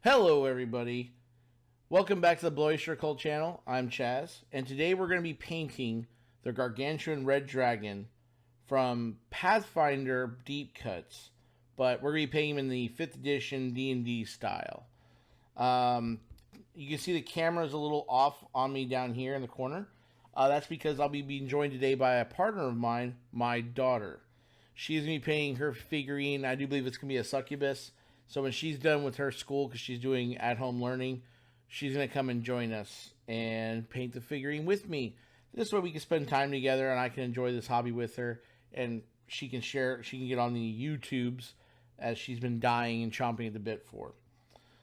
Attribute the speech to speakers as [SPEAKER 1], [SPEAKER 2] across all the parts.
[SPEAKER 1] Hello everybody, welcome back to the Blowish Cult channel. I'm Chaz, and today we're going to be painting the gargantuan red dragon from Pathfinder Deepcuts, but we're going to be painting him in the 5th edition D&D style. You can see the camera is a little off on me down here in the corner. That's because I'll be being joined today by a partner of mine, my daughter. She's going to be painting her figurine. I do believe it's going to be a succubus. So when she's done with her school, because she's doing at-home learning, she's going to come and join us and paint the figurine with me. This way we can spend time together and I can enjoy this hobby with her. And she can share, she can get on the YouTubes as she's been dying and chomping at the bit for.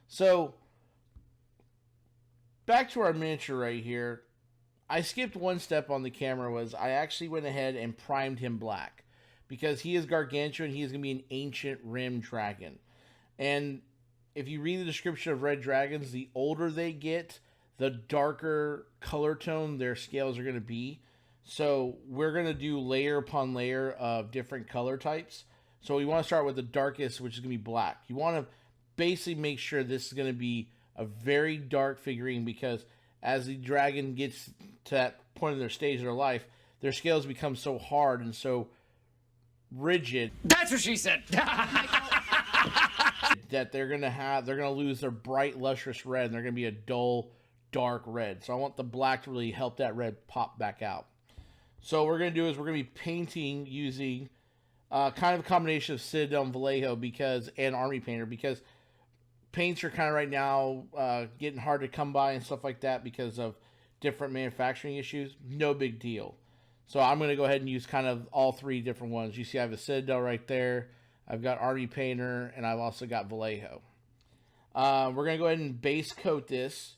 [SPEAKER 1] So, back to our miniature right here. I skipped one step on the camera. Was I actually went ahead and primed him black. Because he is gargantuan, he is going to be an ancient rim dragon. And if you read the description of red dragons, the older they get, the darker color tone their scales are going to be. So we're going to do layer upon layer of different color types. So we want to start with the darkest, which is going to be black. You want to basically make sure this is going to be a very dark figurine, because as the dragon gets to that point in their stage of their life, their scales become so hard and so rigid.
[SPEAKER 2] That's what she said.
[SPEAKER 1] That they're gonna lose their bright, lustrous red, and they're gonna be a dull, dark red. So I want the black to really help that red pop back out. So what we're gonna do is we're gonna be painting using kind of a combination of Citadel and Vallejo and Army Painter, because paints are kind of right now getting hard to come by and stuff like that because of different manufacturing issues. No big deal. So I'm gonna go ahead and use kind of all three different ones. You see, I have a Citadel right there. I've got Army Painter, and I've also got Vallejo. We're going to go ahead and base coat this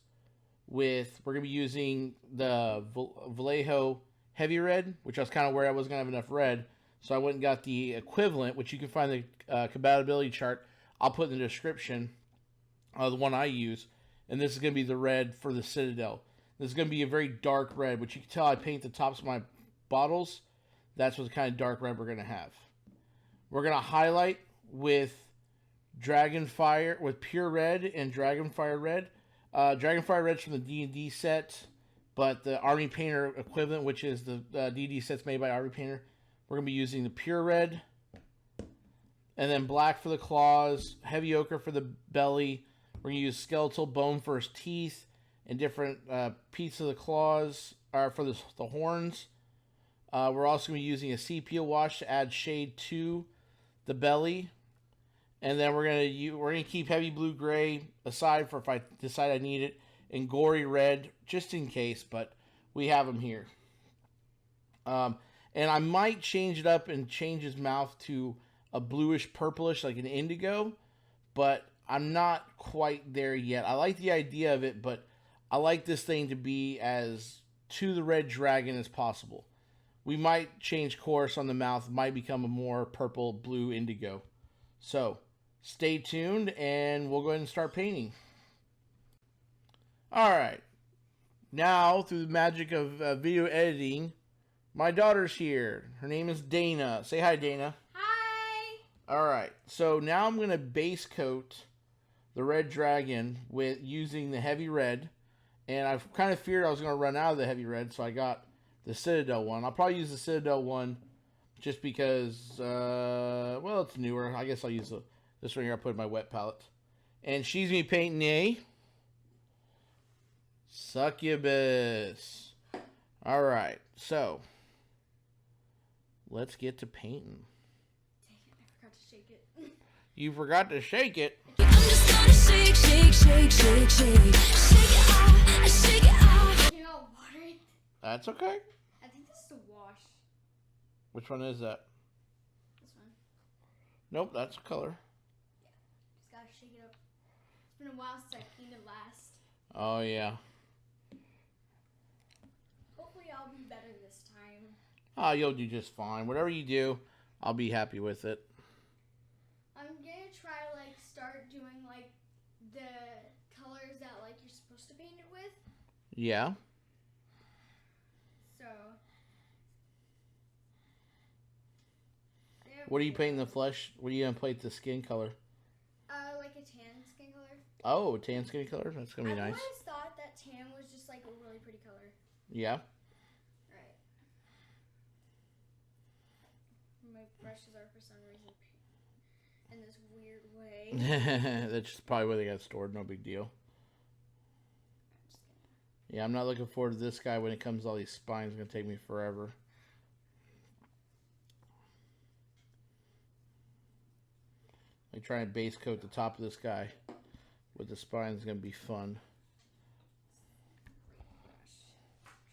[SPEAKER 1] with, we're going to be using the Vallejo Heavy Red, which I was kind of worried I wasn't going to have enough red. So I went and got the equivalent, which you can find the compatibility chart. I'll put in the description, the one I use. And this is going to be the red for the Citadel. This is going to be a very dark red, which you can tell I paint the tops of my bottles. That's what the kind of dark red we're going to have. We're going to highlight with Dragonfire, with Pure Red and Dragonfire Red. Dragonfire Red's from the D&D set, but the Army Painter equivalent, which is the D&D sets made by Army Painter, we're going to be using the Pure Red. And then black for the claws, heavy ochre for the belly. We're going to use skeletal bone for his teeth, and different pieces of the claws for the horns. We're also going to be using a Sepia Wash to add shade to the belly, and then we're gonna keep heavy blue gray aside for if I decide I need it, and gory red just in case, but we have them here. And I might change it up and change his mouth to a bluish purplish, like an indigo, but I'm not quite there yet. I like the idea of it, but I like this thing to be as to the red dragon as possible. We might change course on the mouth, might become a more purple, blue, indigo. So, stay tuned, and we'll go ahead and start painting. Alright. Now, through the magic of video editing, my daughter's here. Her name is Dana. Say hi, Dana.
[SPEAKER 3] Hi!
[SPEAKER 1] Alright, so now I'm going to base coat the red dragon with using the heavy red. And I've kind of feared I was going to run out of the heavy red, so I got the Citadel one. I'll probably use the Citadel one just because, well, it's newer. I guess I'll use this one here. I'll put in my wet palette. And she's going to be painting a succubus. Alright, so let's get to painting.
[SPEAKER 3] Dang it, I forgot to shake it.
[SPEAKER 1] You forgot to shake it?
[SPEAKER 4] I'm just gonna shake, shake, shake, shake, shake. Shake it off, shake it off.
[SPEAKER 3] You know, water.
[SPEAKER 1] That's okay.
[SPEAKER 3] I think this is the wash.
[SPEAKER 1] Which one is that?
[SPEAKER 3] This one.
[SPEAKER 1] Nope, that's color.
[SPEAKER 3] Yeah. Just gotta shake it up. It's been a while since I painted last.
[SPEAKER 1] Oh, yeah.
[SPEAKER 3] Hopefully I'll be better this time.
[SPEAKER 1] Oh, you'll do just fine. Whatever you do, I'll be happy with it.
[SPEAKER 3] I'm gonna try to start doing the colors that you're supposed to paint it with.
[SPEAKER 1] Yeah.
[SPEAKER 3] So.
[SPEAKER 1] What are you painting the flesh? What are you gonna paint the skin color?
[SPEAKER 3] Like a tan skin color.
[SPEAKER 1] Oh, tan skin color? That's going to be
[SPEAKER 3] I've
[SPEAKER 1] nice.
[SPEAKER 3] always thought that tan was just like a really pretty color.
[SPEAKER 1] Yeah.
[SPEAKER 3] Right. My brushes are for some reason in this weird way.
[SPEAKER 1] That's just probably where they got stored. No big deal. Yeah, I'm not looking forward to this guy when it comes to all these spines. It's going to take me forever. Like trying to base coat the top of this guy with the spines is going to be fun.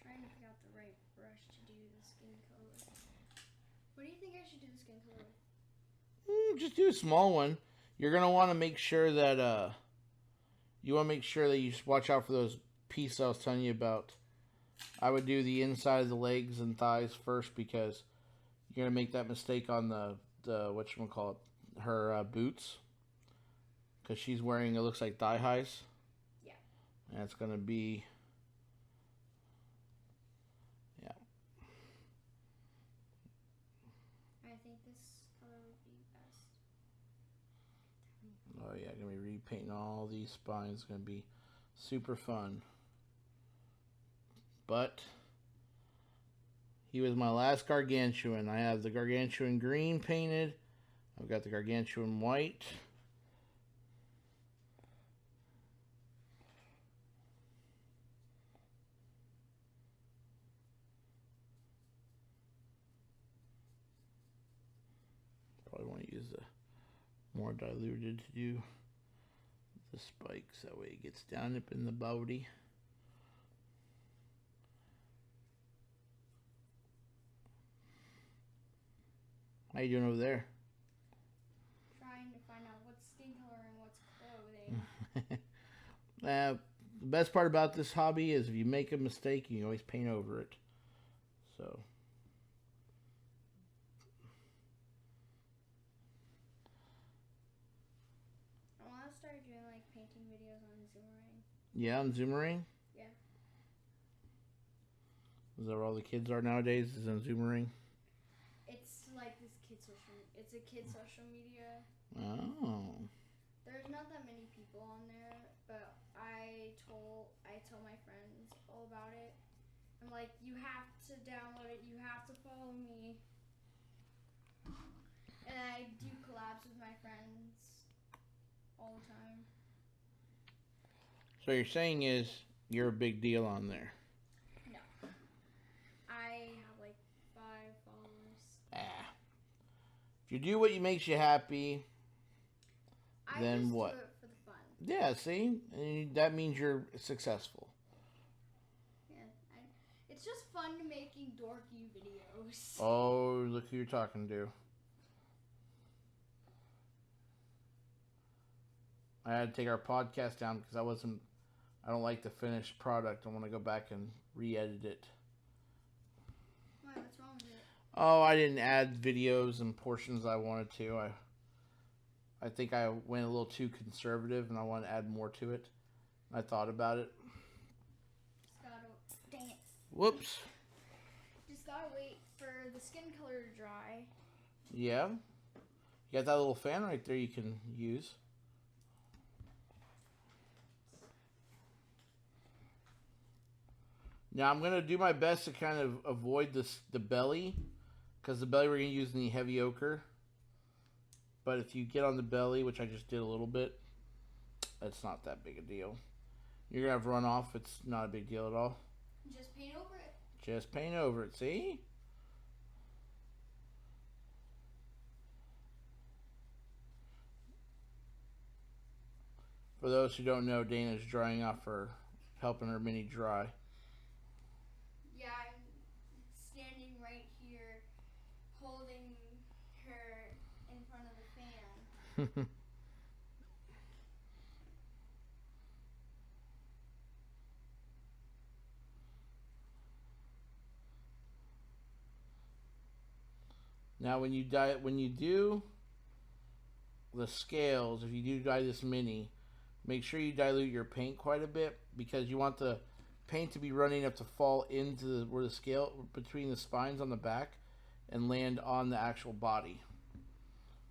[SPEAKER 3] Trying to pick out the right brush to do the skin color. What do you think I should do the skin color with?
[SPEAKER 1] Just do a small one. You're going to want to make sure that you just watch out for those pieces I was telling you about. I would do the inside of the legs and thighs first because you're going to make that mistake on the whatchamacallit, her boots. Because she's wearing, it looks like thigh highs.
[SPEAKER 3] Yeah.
[SPEAKER 1] And it's going to be, yeah.
[SPEAKER 3] I think this color would be best.
[SPEAKER 1] Oh yeah, going to be repainting all these spines. It's going to be super fun. But he was my last gargantuan. I have the gargantuan green painted. I've got the gargantuan white. Probably want to use the more diluted to do the spikes. That way it gets down up in the body. How you doing over there?
[SPEAKER 3] Trying to find out what's skin color and what's clothing.
[SPEAKER 1] The best part about this hobby is if you make a mistake, you can always paint over it. So.
[SPEAKER 3] I want to start doing like painting videos on Zoomerang.
[SPEAKER 1] Yeah, on Zoomerang?
[SPEAKER 3] Yeah.
[SPEAKER 1] Is that where all the kids are nowadays? Is on Zoomerang?
[SPEAKER 3] It's like this it's a kid social media.
[SPEAKER 1] Oh.
[SPEAKER 3] There's not that many people on there, but I told my friends all about it. I'm like, you have to download it, you have to follow me. And I do collabs with my friends all the time.
[SPEAKER 1] So you're saying is you're a big deal on there?
[SPEAKER 3] No. I have like 5 followers.
[SPEAKER 1] If you do what makes you happy, then
[SPEAKER 3] just
[SPEAKER 1] what?
[SPEAKER 3] do it for the fun.
[SPEAKER 1] Yeah, see? And that means you're successful.
[SPEAKER 3] Yeah, it's just fun making dorky videos.
[SPEAKER 1] Oh, look who you're talking to. I had to take our podcast down because I don't like the finished product. I want to go back and re-edit it.
[SPEAKER 3] Why, what's wrong with it?
[SPEAKER 1] Oh, I didn't add videos and portions I wanted to. I think I went a little too conservative and I want to add more to it. I thought about it.
[SPEAKER 3] Just gotta dang it.
[SPEAKER 1] Whoops.
[SPEAKER 3] Just gotta wait for the skin color to dry.
[SPEAKER 1] Yeah. You got that little fan right there you can use. Now I'm going to do my best to kind of avoid the belly. Because the belly we're going to use in the heavy ochre. But if you get on the belly, which I just did a little bit, it's not that big a deal. You're going to have runoff. It's not a big deal at all.
[SPEAKER 3] Just paint over it.
[SPEAKER 1] Just paint over it. See? For those who don't know, Dana's drying off helping her mini dry.
[SPEAKER 3] Yeah, I'm standing right here holding her in front of the fan.
[SPEAKER 1] Now, when you do the scales, if you do dye this mini, make sure you dilute your paint quite a bit because you want the paint to be running up to fall into where the scale between the spines on the back and land on the actual body,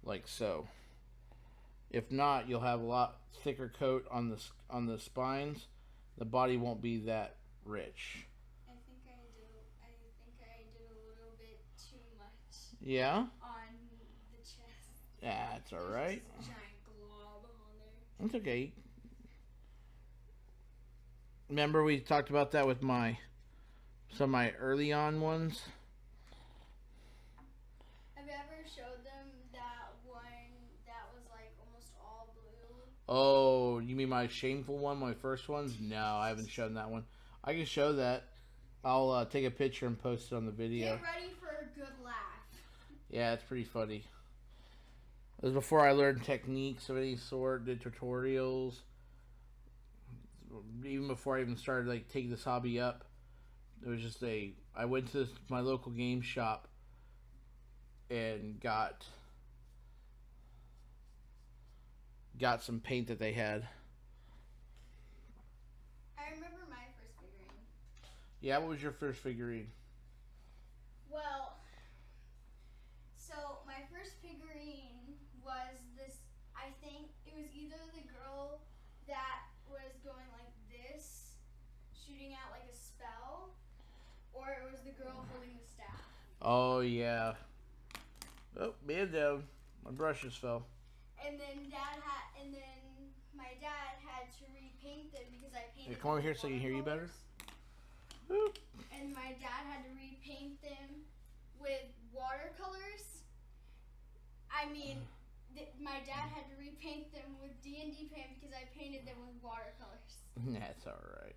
[SPEAKER 1] like so. If not, you'll have a lot thicker coat on the spines. The body won't be that rich.
[SPEAKER 3] I think I did a little bit too much.
[SPEAKER 1] Yeah?
[SPEAKER 3] On the chest.
[SPEAKER 1] That's alright.
[SPEAKER 3] There's just a giant glob on there.
[SPEAKER 1] It's okay. Remember we talked about that with some of my early on ones?
[SPEAKER 3] Have you ever showed them that one that was like almost all blue?
[SPEAKER 1] Oh, you mean my shameful one, my first ones? No, I haven't shown that one. I can show that. I'll take a picture and post it on the video.
[SPEAKER 3] Get ready for a good laugh.
[SPEAKER 1] Yeah, it's pretty funny. It was before I learned techniques of any sort, did tutorials. Even before I even started like taking this hobby up, it was just I went to my local game shop and got some paint that they had.
[SPEAKER 3] I remember my first figurine.
[SPEAKER 1] Yeah, what was your first figurine?
[SPEAKER 3] Well, so my first figurine was this. I think it was either the girl that was going like this, shooting out like a spell, or it was the girl holding the staff.
[SPEAKER 1] Oh yeah. Oh, man down. My brushes fell.
[SPEAKER 3] And then my dad had to repaint them because I painted.
[SPEAKER 1] Hey, come over
[SPEAKER 3] them
[SPEAKER 1] here
[SPEAKER 3] with
[SPEAKER 1] so I can hear you better.
[SPEAKER 3] watercolors. And my dad had to repaint them with watercolors. I mean, my dad had to repaint them with D&D paint because I painted them with watercolors.
[SPEAKER 1] That's alright.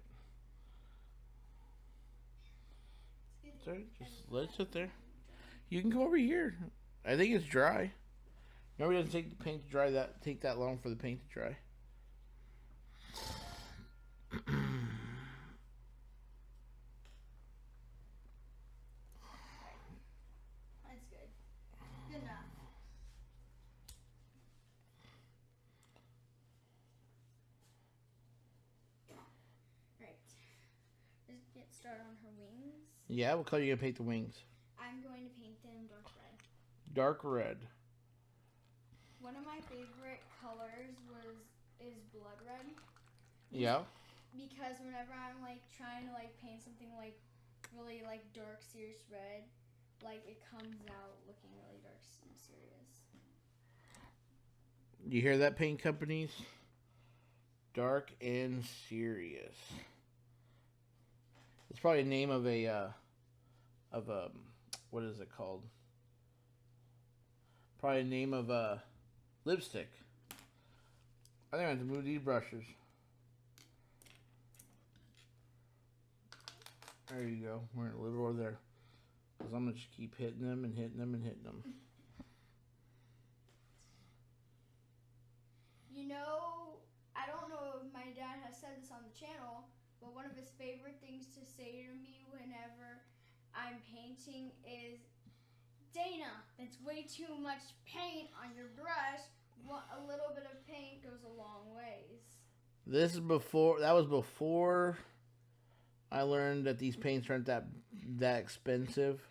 [SPEAKER 1] Sorry, just let it sit there. You can come over here. I think it's dry. Remember, it doesn't take the paint to dry take that long for the paint to dry.
[SPEAKER 3] That's good. Good enough. Right. Let's get started on her wings.
[SPEAKER 1] Yeah, what color are you gonna paint the wings?
[SPEAKER 3] I'm going to paint them dark red.
[SPEAKER 1] Dark red.
[SPEAKER 3] One of my favorite colors is blood red.
[SPEAKER 1] Yeah.
[SPEAKER 3] Because whenever I'm like trying to like paint something like really like dark serious red, like it comes out looking really dark and serious.
[SPEAKER 1] You hear that, paint companies? Dark and serious. It's probably a name of what is it called? Probably a name of a lipstick. I think I have to move these brushes. There you go. We're gonna leave it over there. Because I'm gonna just keep hitting them and hitting them and hitting them.
[SPEAKER 3] You know, I don't know if my dad has said this on the channel, but one of his favorite things to say to me whenever I'm painting is, Dana, that's way too much paint on your brush. A little bit of paint goes a long ways.
[SPEAKER 1] That was before I learned that these paints aren't that expensive.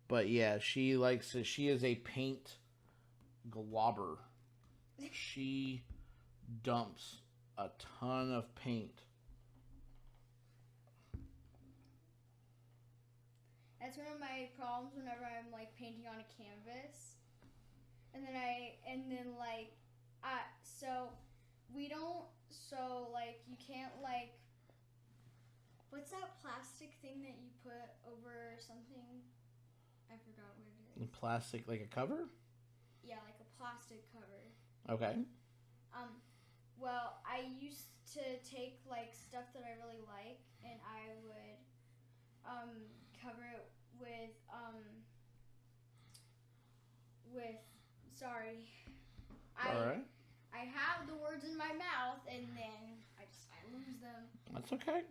[SPEAKER 1] But yeah, she is a paint globber. She dumps a ton of paint.
[SPEAKER 3] That's one of my problems whenever I'm like painting on a canvas. You can't like, what's that plastic thing that you put over something? I forgot what it is.
[SPEAKER 1] Plastic, like a cover?
[SPEAKER 3] Yeah, like a plastic cover.
[SPEAKER 1] Okay.
[SPEAKER 3] Well, I used to take like stuff that I really like, and I would cover it with sorry.
[SPEAKER 1] Alright.
[SPEAKER 3] I have the words in my mouth, and then I lose them.
[SPEAKER 1] That's okay.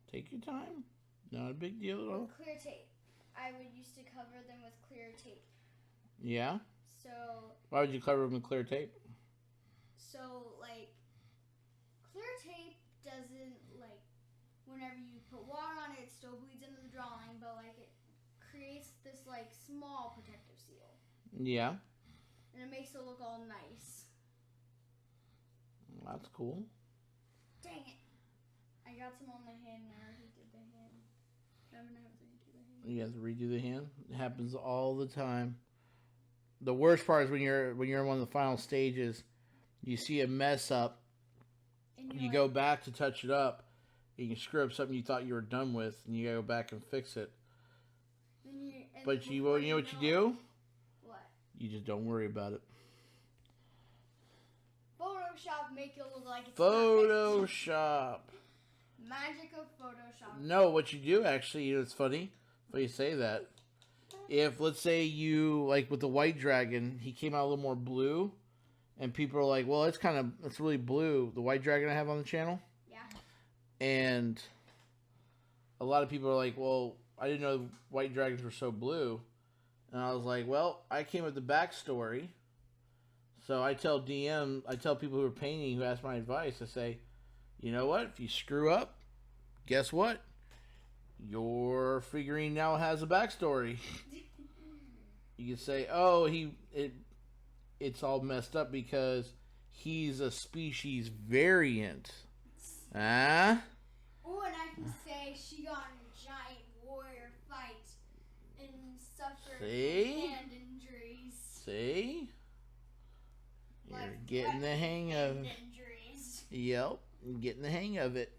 [SPEAKER 1] Take your time. Not a big deal at all.
[SPEAKER 3] With clear tape. I would used to cover them with clear tape.
[SPEAKER 1] Yeah?
[SPEAKER 3] So...
[SPEAKER 1] Why would you cover them with clear tape?
[SPEAKER 3] So, like, clear tape doesn't, like, whenever you put water on it, it still bleeds into the drawing, but, like, it creates this, like, small protective seal.
[SPEAKER 1] Yeah.
[SPEAKER 3] and it makes it look all nice.
[SPEAKER 1] That's cool.
[SPEAKER 3] Dang it! I got some on the hand and I already did the hand. I'm gonna have to redo the hand.
[SPEAKER 1] You have to redo the hand. It happens all the time. The worst part is when you're in one of the final stages, you see a mess up.
[SPEAKER 3] And
[SPEAKER 1] You go back to touch it up, and you screw up something you thought you were done with, and you go back and fix it. But you know what you do?
[SPEAKER 3] What?
[SPEAKER 1] You just don't worry about it.
[SPEAKER 3] Photoshop make it look like it's
[SPEAKER 1] Photoshop.
[SPEAKER 3] perfect. Magic of Photoshop.
[SPEAKER 1] No, what you do actually, you know, it's funny when you say that. If, let's say you, like with the white dragon, he came out a little more blue, and people are like, well, it's really blue, the white dragon I have on the channel.
[SPEAKER 3] Yeah.
[SPEAKER 1] And a lot of people are like, well, I didn't know white dragons were so blue. And I was like, well, I came with the backstory. So I tell people who are painting, who ask my advice, I say, you know what? If you screw up, guess what? Your figurine now has a backstory. You can say, oh, it's all messed up because he's a species variant. Ah?
[SPEAKER 3] Oh, and I can say she got in a giant warrior fight and suffered hand injuries.
[SPEAKER 1] See? You're
[SPEAKER 3] Like
[SPEAKER 1] getting the hang of it.
[SPEAKER 3] Injuries.
[SPEAKER 1] Yep, you're getting the hang of it.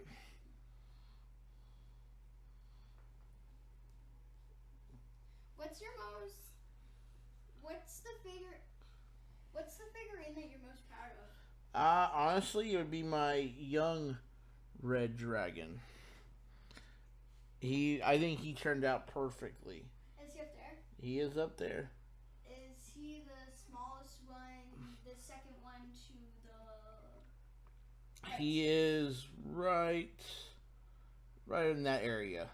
[SPEAKER 3] What's the figurine that you're most proud of?
[SPEAKER 1] Honestly, it would be my young red dragon. I think he turned out perfectly.
[SPEAKER 3] Is he up there?
[SPEAKER 1] He is up there.
[SPEAKER 3] Is he the smallest one, the second one to the...
[SPEAKER 1] He is right in that area.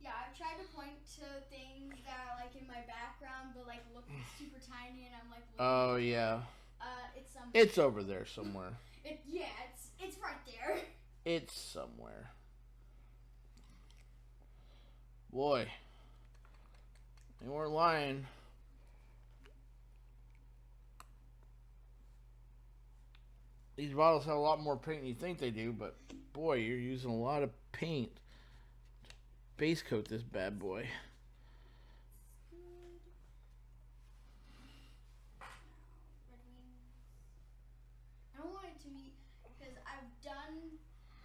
[SPEAKER 3] Yeah, I've tried to point to things that are like in my background, but like look super tiny, and I'm like,
[SPEAKER 1] oh yeah.
[SPEAKER 3] It's somewhere.
[SPEAKER 1] It's over there somewhere.
[SPEAKER 3] It's right there.
[SPEAKER 1] It's somewhere. Boy, they weren't lying. These bottles have a lot more paint than you think they do, but boy, you're using a lot of paint to base coat this bad boy.
[SPEAKER 3] I don't want it to be, because I've done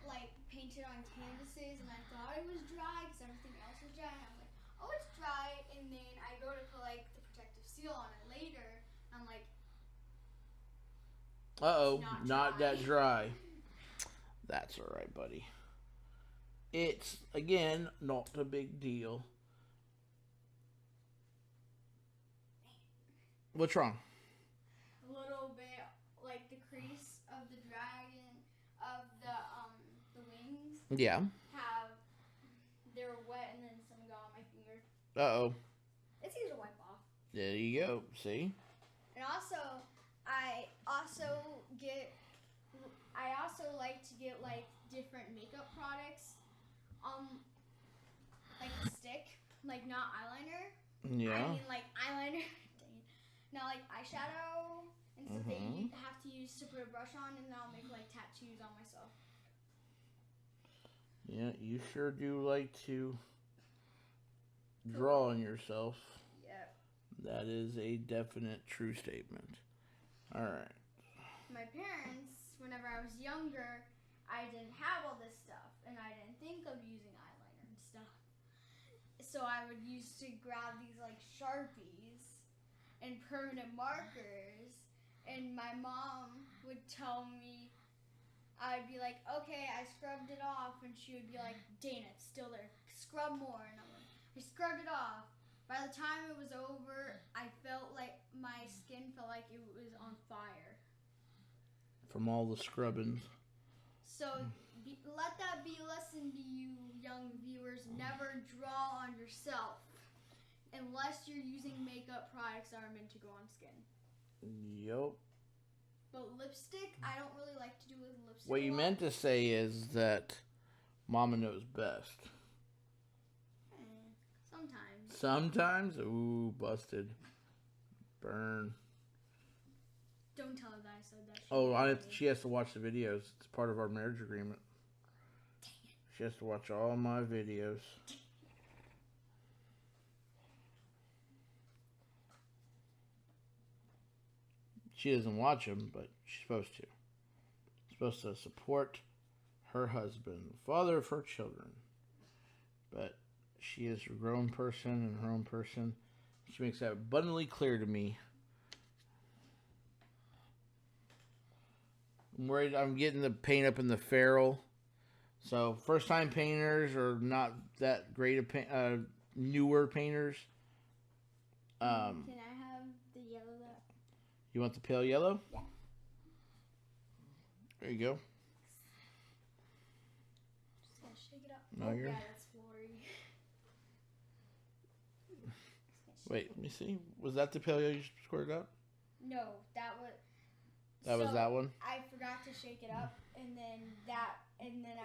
[SPEAKER 3] like painted on canvases and I thought it was dry because everything else was dry, and I was like, oh, it's dry, and then I go to put like the protective seal on it later, and I'm like,
[SPEAKER 1] Uh-oh,
[SPEAKER 3] It's
[SPEAKER 1] not
[SPEAKER 3] not
[SPEAKER 1] that
[SPEAKER 3] dry.
[SPEAKER 1] dry. That's alright, buddy. It's, again, not a big deal. What's wrong?
[SPEAKER 3] a little bit like the crease of the dragon of the wings
[SPEAKER 1] Yeah.
[SPEAKER 3] they're wet, and then some got on my finger.
[SPEAKER 1] Uh-oh.
[SPEAKER 3] It's easy to wipe off.
[SPEAKER 1] There you go. See?
[SPEAKER 3] And also, I also like to get like different makeup products, like a stick, like not eyeliner.
[SPEAKER 1] Yeah.
[SPEAKER 3] I mean like eyeliner. Dang it. Now like eyeshadow and stuff that you have to use to put a brush on, and then I'll make like tattoos on myself.
[SPEAKER 1] Yeah, you sure do like to draw on yourself.
[SPEAKER 3] Yep.
[SPEAKER 1] That is a definite true statement. Alright.
[SPEAKER 3] My parents, whenever I was younger, I didn't have all this stuff, and I didn't think of using eyeliner and stuff. So I would used to grab these like Sharpies and permanent markers, and my mom would tell me, I'd be like, okay, I scrubbed it off, and she would be like, Dana, it's still there, scrub more, and I'm like, I scrubbed it off. By the time it was over, I felt like my skin felt like it was on fire.
[SPEAKER 1] From all the scrubbing.
[SPEAKER 3] So let that be a lesson to you young viewers. Never draw on yourself unless you're using makeup products that are meant to go on skin.
[SPEAKER 1] Yup.
[SPEAKER 3] But lipstick, I don't really like to do with lipstick.
[SPEAKER 1] What you meant to say is that Mama knows best.
[SPEAKER 3] Sometimes.
[SPEAKER 1] Sometimes? Ooh, busted. Burn.
[SPEAKER 3] Don't tell her that I said that.
[SPEAKER 1] Oh, she has to watch the videos. It's part of our marriage agreement. She has to watch all my videos. She doesn't watch them, but she's supposed to. She's supposed to support her husband, father of her children. But she is a grown person and her own person. She makes that abundantly clear to me. I'm worried I'm getting the paint up in the ferrule. So first time painters are not that great of newer painters.
[SPEAKER 3] Can I have the yellow that?
[SPEAKER 1] You want the pale yellow?
[SPEAKER 3] Yeah.
[SPEAKER 1] There you go.
[SPEAKER 3] Just gonna shake it up.
[SPEAKER 1] No,
[SPEAKER 3] oh,
[SPEAKER 1] you're...
[SPEAKER 3] yeah, that's watery.
[SPEAKER 1] Wait, let me see. Was that the pale yellow you squared up?
[SPEAKER 3] No, that was...
[SPEAKER 1] That was that one?
[SPEAKER 3] I forgot to shake it up, and then I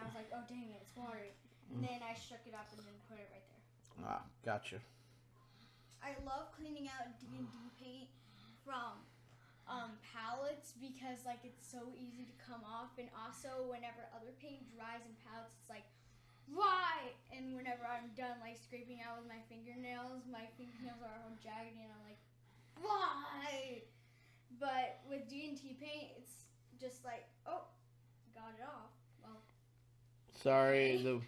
[SPEAKER 3] was like, oh, dang it, it's watery. And then I shook it up and then put it right there.
[SPEAKER 1] Ah, gotcha.
[SPEAKER 3] I love cleaning out D&D paint from palettes because like it's so easy to come off, and also whenever other paint dries in palettes, it's like, why? And whenever I'm done like scraping out with my fingernails are all jagged, and I'm like, why? But with D&T paint, it's just like, oh, got it off. Well,
[SPEAKER 1] sorry,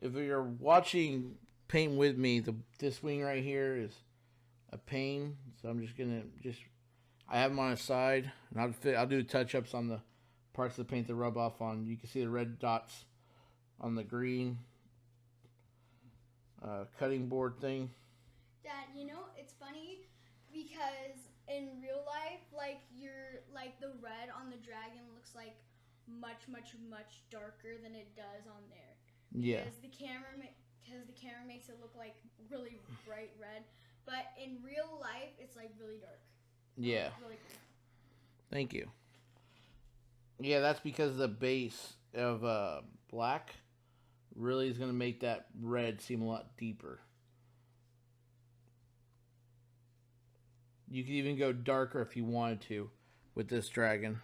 [SPEAKER 1] if you're watching paint with me, this wing right here is a pain, so I'm just gonna I have them on a side, and I'll do touch-ups on the parts of the paint that rub off on. You can see the red dots on the green cutting board thing.
[SPEAKER 3] Dad, it's funny because in real life, like the red on the dragon looks like much darker than it does on there.
[SPEAKER 1] Yeah.
[SPEAKER 3] Because the camera makes it look like really bright red, but in real life, it's like really dark.
[SPEAKER 1] Yeah.
[SPEAKER 3] Really cool.
[SPEAKER 1] Thank you. Yeah, that's because the base of black really is going to make that red seem a lot deeper. You could even go darker if you wanted to with this dragon,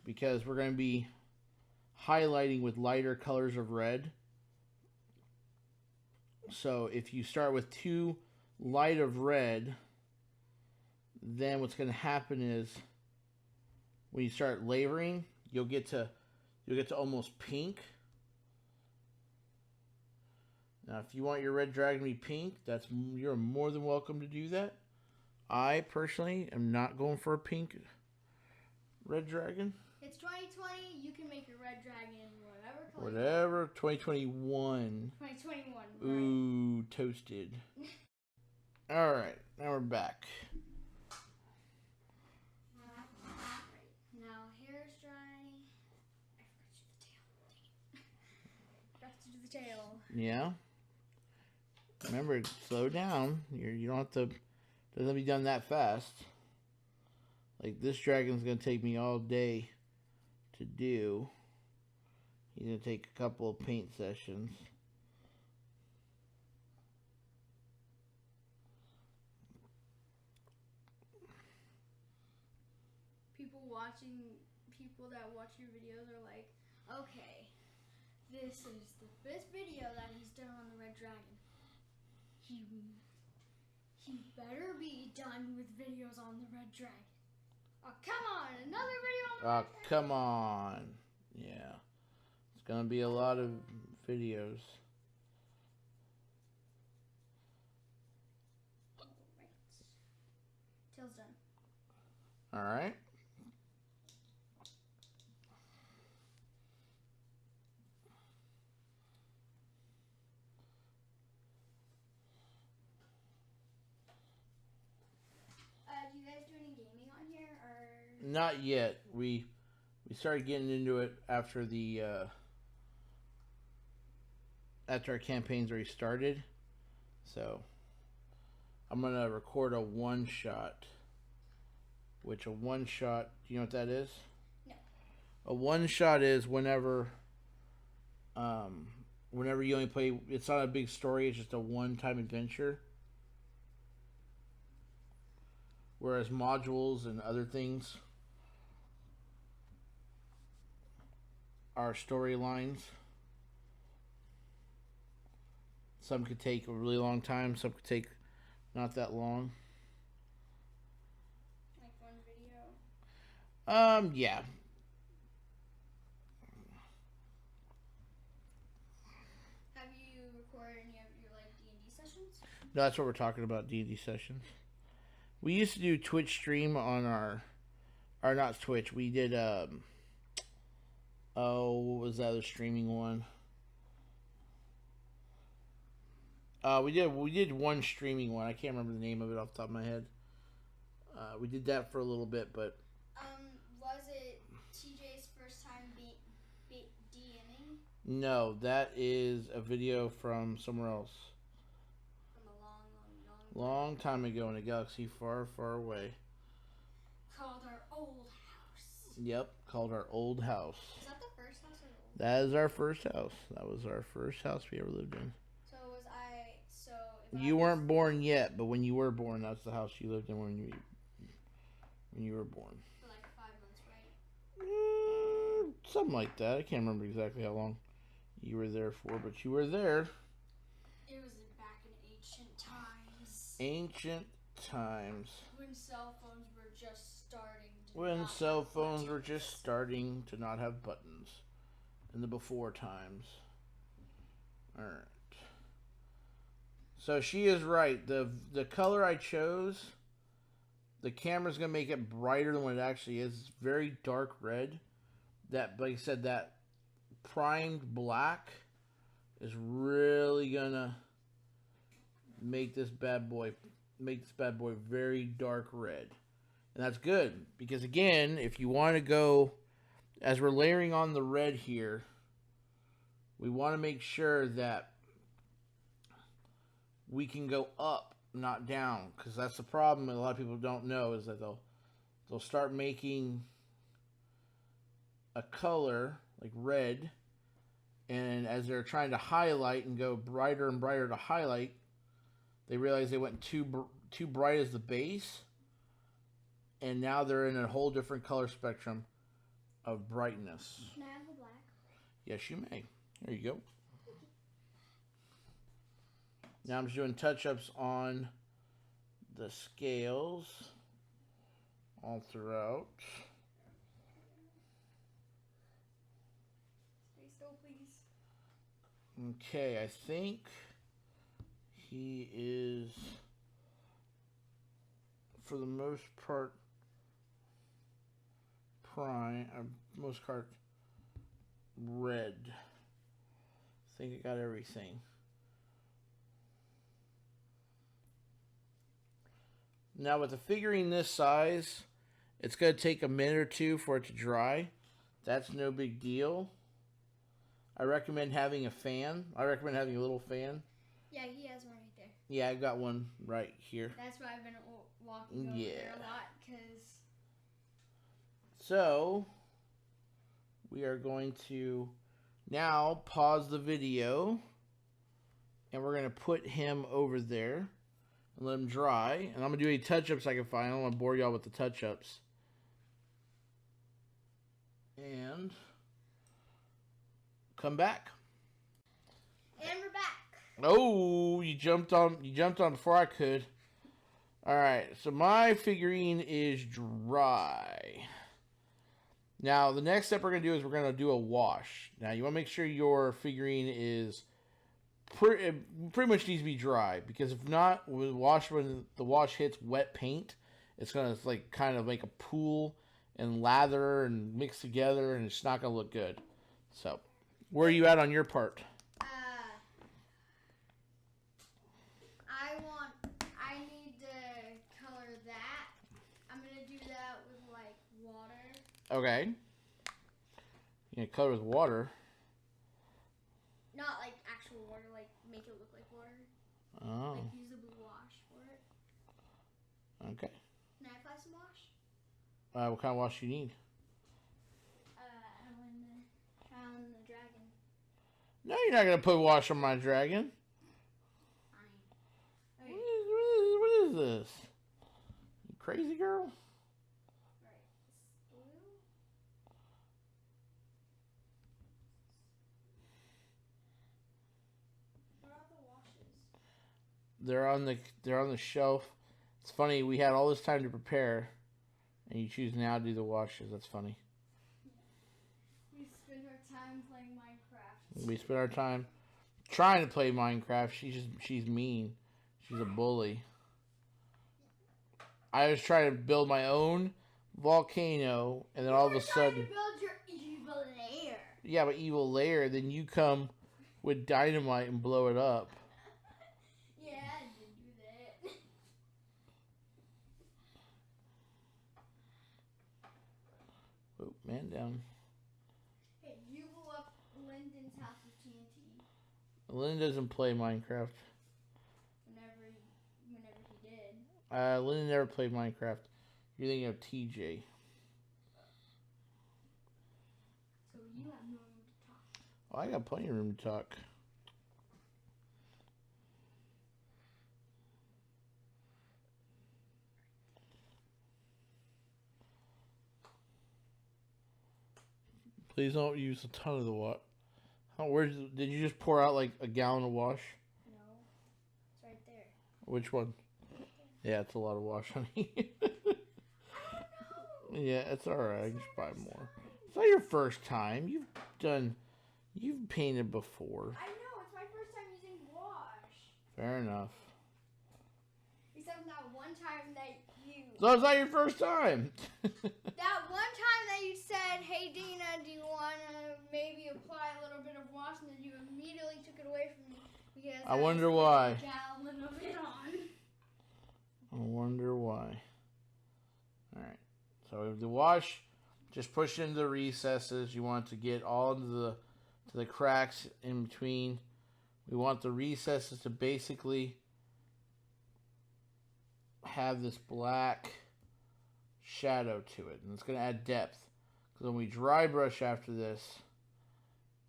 [SPEAKER 1] because we're going to be highlighting with lighter colors of red. So if you start with too light of red, then what's going to happen is when you start layering, you'll get to almost pink. Now, if you want your red dragon to be pink, you're more than welcome to do that. I personally am not going for a pink red dragon.
[SPEAKER 3] It's 2020. You can make your red dragon whatever color.
[SPEAKER 1] Whatever. 2021.
[SPEAKER 3] 2021. Right.
[SPEAKER 1] Ooh, toasted. All right, now we're back.
[SPEAKER 3] Now hair is dry. I forgot to do the tail. Dang it. Forgot to do the tail.
[SPEAKER 1] Yeah. Remember, slow down. You don't have to. Doesn't be done that fast. Like this dragon's gonna take me all day to do. He's gonna take a couple of paint sessions.
[SPEAKER 3] People that watch your videos are like, okay, this is the first video that he's done on the red dragon. He better be done with videos on the red dragon. Oh, come on, another video on the red dragon.
[SPEAKER 1] Come on. Yeah. It's gonna be a lot of videos.
[SPEAKER 3] Right. Tail's done.
[SPEAKER 1] Alright.
[SPEAKER 3] Do you guys do any gaming on here, or?
[SPEAKER 1] Not yet. We started getting into it after after our campaign's already started. So I'm gonna record a one shot. Which a one shot, do you know what that is?
[SPEAKER 3] No.
[SPEAKER 1] A one shot is whenever you only play, it's not a big story, it's just a one time adventure. Whereas modules and other things are storylines. Some could take a really long time, some could take not that long.
[SPEAKER 3] Like one video?
[SPEAKER 1] Yeah.
[SPEAKER 3] Have you recorded any of your like D&D sessions?
[SPEAKER 1] No, that's what we're talking about, D&D sessions. We used to do Twitch stream on our, or not Twitch, we did, what was that other streaming one? We did one streaming one. I can't remember the name of it off the top of my head. We did that for a little bit, but
[SPEAKER 3] Was it TJ's first time DMing?
[SPEAKER 1] no, that is a video from somewhere else.
[SPEAKER 3] From a long
[SPEAKER 1] Long time ago in a galaxy far, far away.
[SPEAKER 3] Called our old house.
[SPEAKER 1] Yep, called our old house.
[SPEAKER 3] Is that the first house or the old?
[SPEAKER 1] That is our first house. That was our first house we ever lived in.
[SPEAKER 3] So was I? So if
[SPEAKER 1] You weren't born yet, but when you were born, that's the house you lived in when you were born.
[SPEAKER 3] For like 5 months, right?
[SPEAKER 1] Something like that. I can't remember exactly how long you were there for, but you were there.
[SPEAKER 3] It was back in ancient times.
[SPEAKER 1] Ancient times.
[SPEAKER 3] When cell phones were just starting to
[SPEAKER 1] When
[SPEAKER 3] not
[SPEAKER 1] cell
[SPEAKER 3] have
[SPEAKER 1] phones were
[SPEAKER 3] buttons.
[SPEAKER 1] just starting to not have buttons. In the before times. Alright. So she is right. The color I chose, the camera's going to make it brighter than what it actually is. It's very dark red. That, like I said, that primed black is really going to make this bad boy very dark red. And that's good because, again, if you want to go, as we're layering on the red here, we want to make sure that we can go up, not down, because that's the problem that a lot of people don't know, is that they'll start making a color like red, and as they're trying to highlight and go brighter and brighter to highlight, they realize they went too bright as the base, and now they're in a whole different color spectrum of brightness.
[SPEAKER 3] Can I have the black?
[SPEAKER 1] Yes, you may. There you go. Now I'm just doing touch-ups on the scales all throughout.
[SPEAKER 3] Stay still, please.
[SPEAKER 1] Okay, I think he is, for the most part, most part red. I think I got everything. Now with a figurine this size, it's going to take a minute or two for it to dry. That's no big deal. I recommend having a fan. I recommend having a little fan.
[SPEAKER 3] Yeah, he has one right there.
[SPEAKER 1] Yeah, I've got one right here.
[SPEAKER 3] That's why I've been walking over there a lot, because...
[SPEAKER 1] So, we are going to now pause the video, and we're going to put him over there and let him dry. And I'm going to do any touch-ups I can find. I don't want to bore y'all with the touch-ups. And come back.
[SPEAKER 3] And we're back.
[SPEAKER 1] Oh, you jumped on before I could. All right, so my figurine is dry. Now, the next step we're going to do is we're going to do a wash. Now, you want to make sure your figurine is pretty much needs to be dry, because if not, when the wash hits wet paint, it's going to like kind of make a pool and lather and mix together, and it's not going to look good. So, where are you at on your part?
[SPEAKER 3] I need to color that. I'm going to do that with like water.
[SPEAKER 1] Okay. You're going to color with water.
[SPEAKER 3] Not like actual water, like make it look like water.
[SPEAKER 1] Oh.
[SPEAKER 3] Like use the blue wash for it.
[SPEAKER 1] Okay.
[SPEAKER 3] Can I apply some wash?
[SPEAKER 1] What kind of wash do you need?
[SPEAKER 3] On the dragon.
[SPEAKER 1] No, you're not going to put wash on my dragon.
[SPEAKER 3] Fine. Okay.
[SPEAKER 1] What is this? You crazy, girl?
[SPEAKER 3] Right. This blue. Where are the washes?
[SPEAKER 1] They're on the shelf. It's funny, we had all this time to prepare, and you choose now to do the washes. That's funny.
[SPEAKER 3] We spend our time playing Minecraft.
[SPEAKER 1] We spent our time trying to play Minecraft. She's mean. She's a bully. I was trying to build my own volcano, and then all of a sudden,
[SPEAKER 3] trying to build your evil lair.
[SPEAKER 1] yeah, but evil lair. Then you come with dynamite and blow it up.
[SPEAKER 3] Yeah, I did do that.
[SPEAKER 1] Oh, man down.
[SPEAKER 3] Hey, you blew up Lyndon's house with TNT.
[SPEAKER 1] Lynn doesn't play Minecraft.
[SPEAKER 3] Whenever he did.
[SPEAKER 1] Lynn never played Minecraft. You're thinking of TJ.
[SPEAKER 3] So you have no room to talk.
[SPEAKER 1] Oh, I got plenty of room to talk. Please don't use a ton of the water. Did you just pour out like a gallon of wash?
[SPEAKER 3] No. It's right there.
[SPEAKER 1] Which one? Yeah, it's a lot of wash, honey.
[SPEAKER 3] I don't know.
[SPEAKER 1] Yeah, it's alright. I can just buy more. It's not your first time. You've painted before.
[SPEAKER 3] I know. It's my first time using wash.
[SPEAKER 1] Fair enough.
[SPEAKER 3] Except that one time that you...
[SPEAKER 1] So it's not your first time.
[SPEAKER 3] That one time that you said, hey, Dina, do you want to maybe apply a little bit of wash? And then you immediately took it away from me. Because
[SPEAKER 1] I wonder why.
[SPEAKER 3] A gallon of it on.
[SPEAKER 1] I wonder why. Alright. So the wash, just push into the recesses. You want to get all into the cracks in between. We want the recesses to basically have this black shadow to it. And it's going to add depth. Because when we dry brush after this,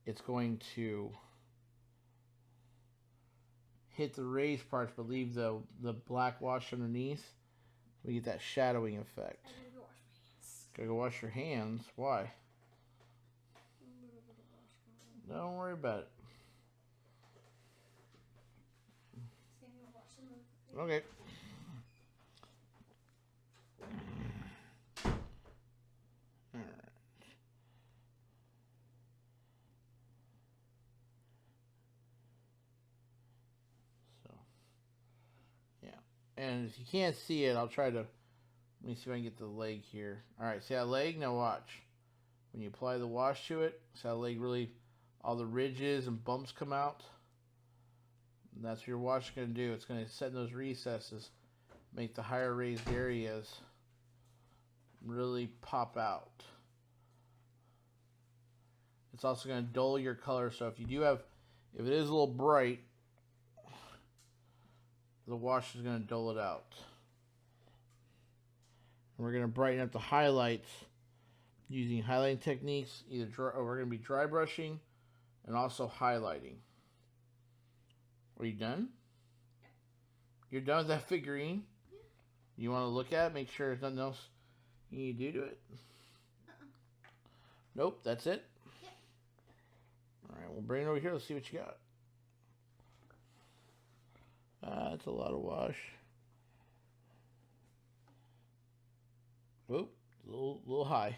[SPEAKER 1] it's going to hit the raised parts but leave the black wash underneath. We get that shadowing effect.
[SPEAKER 3] I gotta go wash my hands.
[SPEAKER 1] Gotta go wash your hands. Why?
[SPEAKER 3] A little bit of wash going on.
[SPEAKER 1] Don't worry about it.
[SPEAKER 3] Just gonna go wash them.
[SPEAKER 1] Okay. Alright. So, yeah. And if you can't see it, I'll try to, let me see if I can get the leg here. Alright, see that leg? Now watch. When you apply the wash to it, see how the leg really, all the ridges and bumps come out? And that's what your wash is going to do. It's going to set in those recesses, make the higher raised areas really pop out. It's also going to dull your color, so if you do have, if it is a little bright, the wash is going to dull it out. And we're going to brighten up the highlights using highlighting techniques. Either or we're going to be dry brushing and also highlighting. Are you done? You're done with that figurine?
[SPEAKER 3] Yeah.
[SPEAKER 1] You want to look at it, make sure there's nothing else you need to do to it? Nope, that's it?
[SPEAKER 3] Yep.
[SPEAKER 1] Alright, we'll bring it over here. Let's see what you got. That's a lot of wash. Oop, a little high.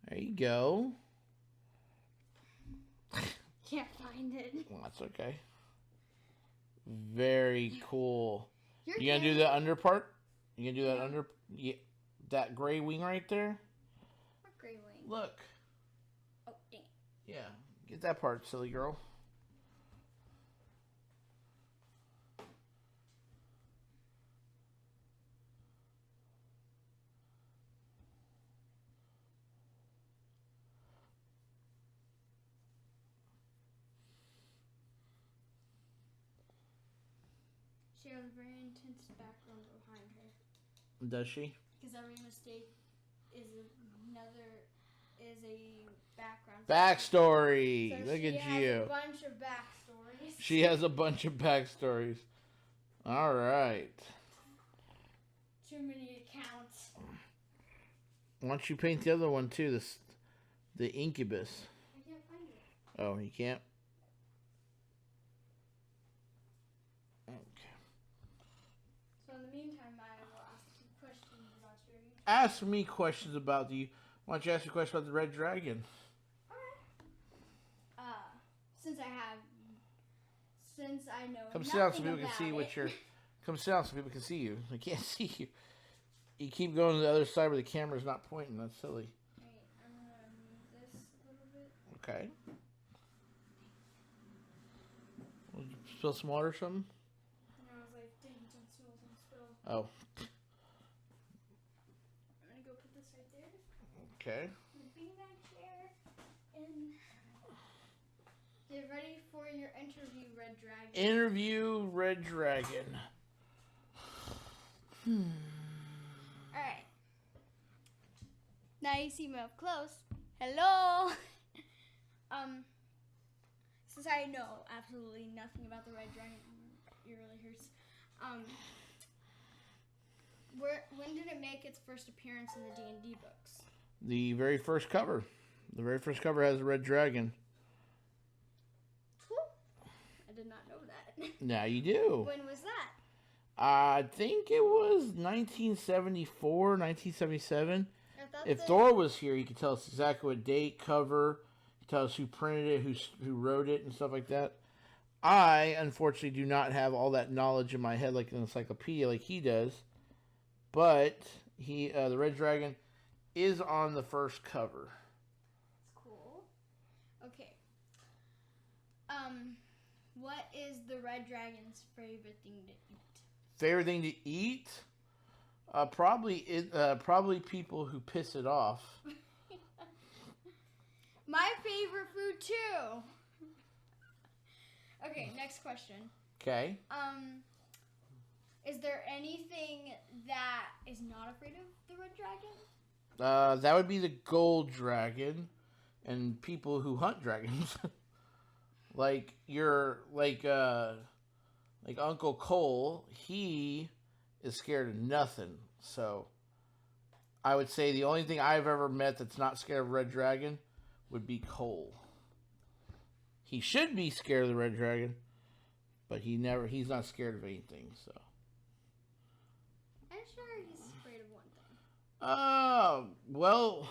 [SPEAKER 1] There you go.
[SPEAKER 3] Can't find it.
[SPEAKER 1] Well, that's okay. Very cool.
[SPEAKER 3] You're
[SPEAKER 1] You gonna do the under part? You gonna do that under? Yeah, that gray wing right there?
[SPEAKER 3] What gray wing?
[SPEAKER 1] Look.
[SPEAKER 3] Oh, dang.
[SPEAKER 1] Yeah, get that part, silly girl.
[SPEAKER 3] She has a very intense background behind her.
[SPEAKER 1] Does she?
[SPEAKER 3] Because every mistake is a background.
[SPEAKER 1] Backstory.
[SPEAKER 3] So
[SPEAKER 1] Look
[SPEAKER 3] she
[SPEAKER 1] at
[SPEAKER 3] has
[SPEAKER 1] you.
[SPEAKER 3] a bunch of backstories.
[SPEAKER 1] She has a bunch of backstories. All right.
[SPEAKER 3] too many accounts.
[SPEAKER 1] Why don't you paint the other one too? The Incubus.
[SPEAKER 3] I can't find it.
[SPEAKER 1] Oh, you can't? Okay.
[SPEAKER 3] So in the meantime, I will ask you questions about your YouTube.
[SPEAKER 1] Ask me questions about the... Why don't you ask me a question about the Red Dragon?
[SPEAKER 3] Since I know
[SPEAKER 1] Come sit
[SPEAKER 3] nothing
[SPEAKER 1] down so people can
[SPEAKER 3] about
[SPEAKER 1] see what
[SPEAKER 3] it.
[SPEAKER 1] you're... Come sit down so people can see you. I can't see you. You keep going to the other side where the camera's not pointing. That's silly.
[SPEAKER 3] Wait, I'm gonna move this a little bit.
[SPEAKER 1] Okay. Would you spill some water or something?
[SPEAKER 3] And I was like, dang, don't spill.
[SPEAKER 1] Oh,
[SPEAKER 3] I'm gonna go put this right there.
[SPEAKER 1] okay.
[SPEAKER 3] The beanbag chair. And get ready for your interview, Red Dragon.
[SPEAKER 1] Interview Red Dragon.
[SPEAKER 3] Alright. Now you see me up close. Hello! Since I know absolutely nothing about the Red Dragon, it really hurts. When did it make its first appearance in the D&D books?
[SPEAKER 1] The very first cover. The very first cover has a Red Dragon.
[SPEAKER 3] Whew. I did not know that.
[SPEAKER 1] Now you do.
[SPEAKER 3] When was that?
[SPEAKER 1] I think it was 1974, 1977.
[SPEAKER 3] I thought
[SPEAKER 1] If
[SPEAKER 3] that-
[SPEAKER 1] Thor was here, he could tell us exactly what date, cover, he could tell us who printed it, who wrote it, and stuff like that. I, unfortunately, do not have all that knowledge in my head like an encyclopedia like he does. But the Red Dragon is on the first cover.
[SPEAKER 3] That's cool. Okay. What is the Red Dragon's favorite thing to eat?
[SPEAKER 1] Favorite thing to eat? Probably people who piss it off.
[SPEAKER 3] My favorite food too. Okay, next question.
[SPEAKER 1] Okay.
[SPEAKER 3] Is there anything that is not afraid of the Red Dragon?
[SPEAKER 1] That would be the Gold Dragon, and people who hunt dragons, like Uncle Cole. He is scared of nothing. So, I would say the only thing I've ever met that's not scared of Red Dragon would be Cole. He should be scared of the Red Dragon, but he's not scared of anything. So.
[SPEAKER 3] I'm sure he's afraid of one thing.
[SPEAKER 1] Well,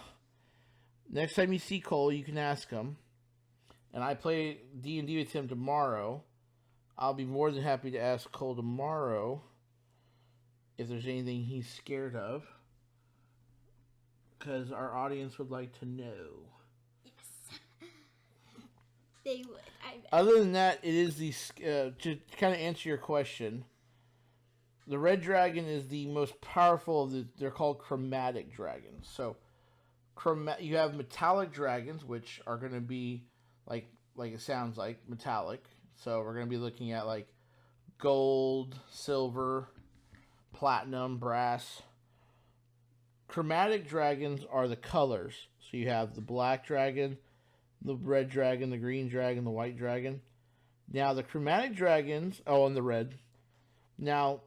[SPEAKER 1] next time you see Cole, you can ask him. And I play D&D with him tomorrow. I'll be more than happy to ask Cole tomorrow if there's anything he's scared of. Because our audience would like to know.
[SPEAKER 3] Yes. They would. I bet.
[SPEAKER 1] Other than that, it is to kind of answer your question, the Red Dragon is the most powerful of they're called chromatic dragons. So, you have metallic dragons, which are going to be like it sounds like, metallic. So we're going to be looking at like gold, silver, platinum, brass. Chromatic dragons are the colors. So you have the black dragon, the red dragon, the green dragon, the white dragon. Now the chromatic dragons, and the red. Now,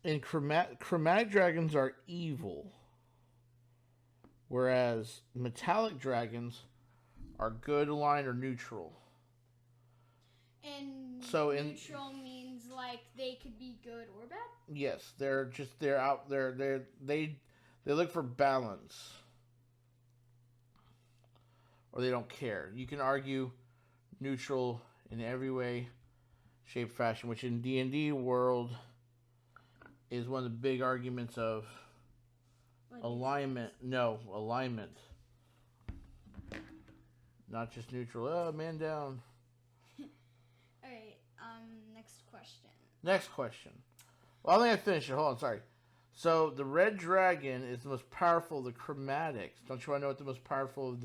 [SPEAKER 1] in chromatic dragons are evil, whereas metallic dragons are good, aligned, or neutral.
[SPEAKER 3] And
[SPEAKER 1] So
[SPEAKER 3] neutral means like they could be good or bad?
[SPEAKER 1] Yes, they're out there. They look for balance, or they don't care. You can argue neutral in every way, shape, fashion, which in D&D world is one of the big arguments of alignment. No, alignment. Not just neutral. Oh, man down.
[SPEAKER 3] Alright, next question.
[SPEAKER 1] Next question. Well, I think I finished it. Hold on, sorry. So, the Red Dragon is the most powerful of the chromatics. Don't you want to know what the most powerful of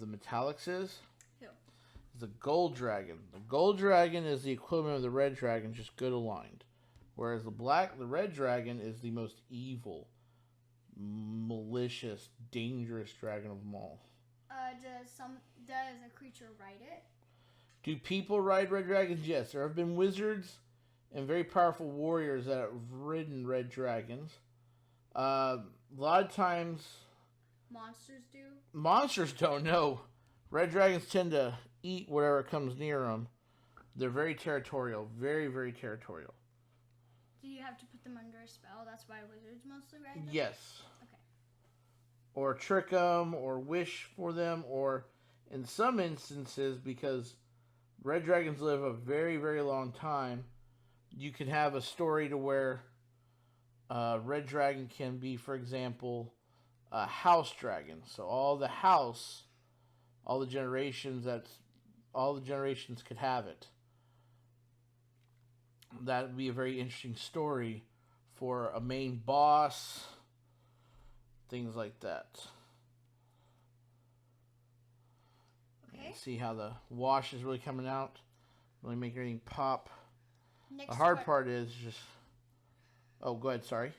[SPEAKER 1] the metallics is?
[SPEAKER 3] Who?
[SPEAKER 1] It's the Gold Dragon. The Gold Dragon is the equivalent of the Red Dragon, just good aligned. Whereas the Red Dragon is the most evil, malicious, dangerous dragon of them all.
[SPEAKER 3] Does a creature ride it?
[SPEAKER 1] Do people ride red dragons? Yes. There have been wizards and very powerful warriors that have ridden red dragons. A lot of times,
[SPEAKER 3] Monsters do?
[SPEAKER 1] monsters don't know. Red dragons tend to eat whatever comes near them. They're very territorial. Very, very territorial.
[SPEAKER 3] Do you have to put them under a spell? That's why wizards mostly ride them?
[SPEAKER 1] Yes.
[SPEAKER 3] Okay.
[SPEAKER 1] Or trick them, or wish for them, or in some instances, because red dragons live a very, very long time, you can have a story to where red dragon can be, for example, a house dragon. So all the generations could have it. That would be a very interesting story for a main boss, things like that.
[SPEAKER 3] Okay.
[SPEAKER 1] See how the wash is really coming out, really make everything pop.
[SPEAKER 3] Next
[SPEAKER 1] The hard part is just. Oh, go ahead. Sorry.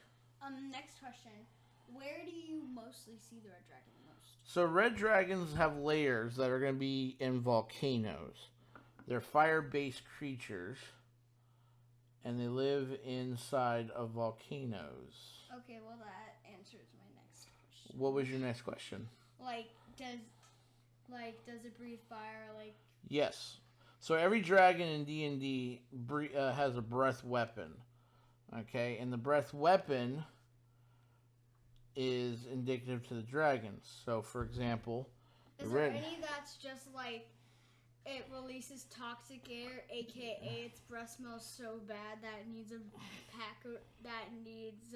[SPEAKER 3] Next question. Where do you mostly see the red dragon most?
[SPEAKER 1] So red dragons have lairs that are going to be in volcanoes. They're fire-based creatures, and they live inside of volcanoes.
[SPEAKER 3] Okay, well that answers my next question.
[SPEAKER 1] What was your next question?
[SPEAKER 3] Does it breathe fire?
[SPEAKER 1] Yes. So every dragon in D&D has a breath weapon. Okay, and the breath weapon is indicative to the dragons. So, for example,
[SPEAKER 3] is there any that's just it releases toxic air, aka its breath smells so bad that it needs a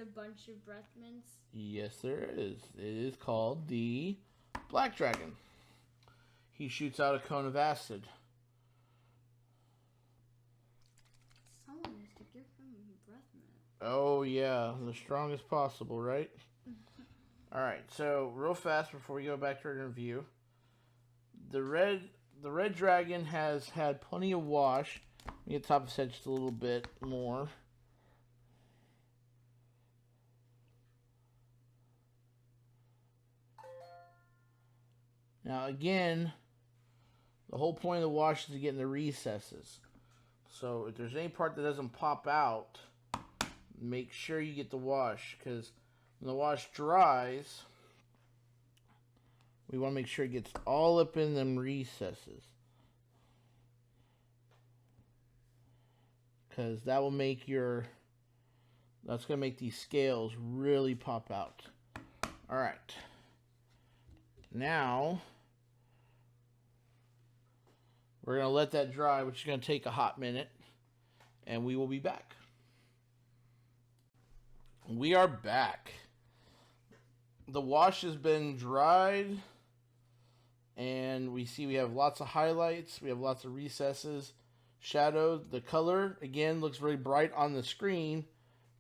[SPEAKER 3] bunch of breath mints?
[SPEAKER 1] Yes, there is. It is called the black dragon. He shoots out a cone of acid.
[SPEAKER 3] Someone has to give him a breath mint.
[SPEAKER 1] Oh yeah, the strongest possible, right? All right. So real fast before we go back to our interview, the red dragon has had plenty of wash. Let me get top of his head just a little bit more. Now again, the whole point of the wash is to get in the recesses. So if there's any part that doesn't pop out, make sure you get the wash, because when the wash dries, we want to make sure it gets all up in them recesses, because that will make that's going to make these scales really pop out. All right. Now we're going to let that dry, which is going to take a hot minute, and we will be back. We are back. The wash has been dried, and we see we have lots of highlights. We have lots of recesses, shadows. The color, again, looks very bright on the screen,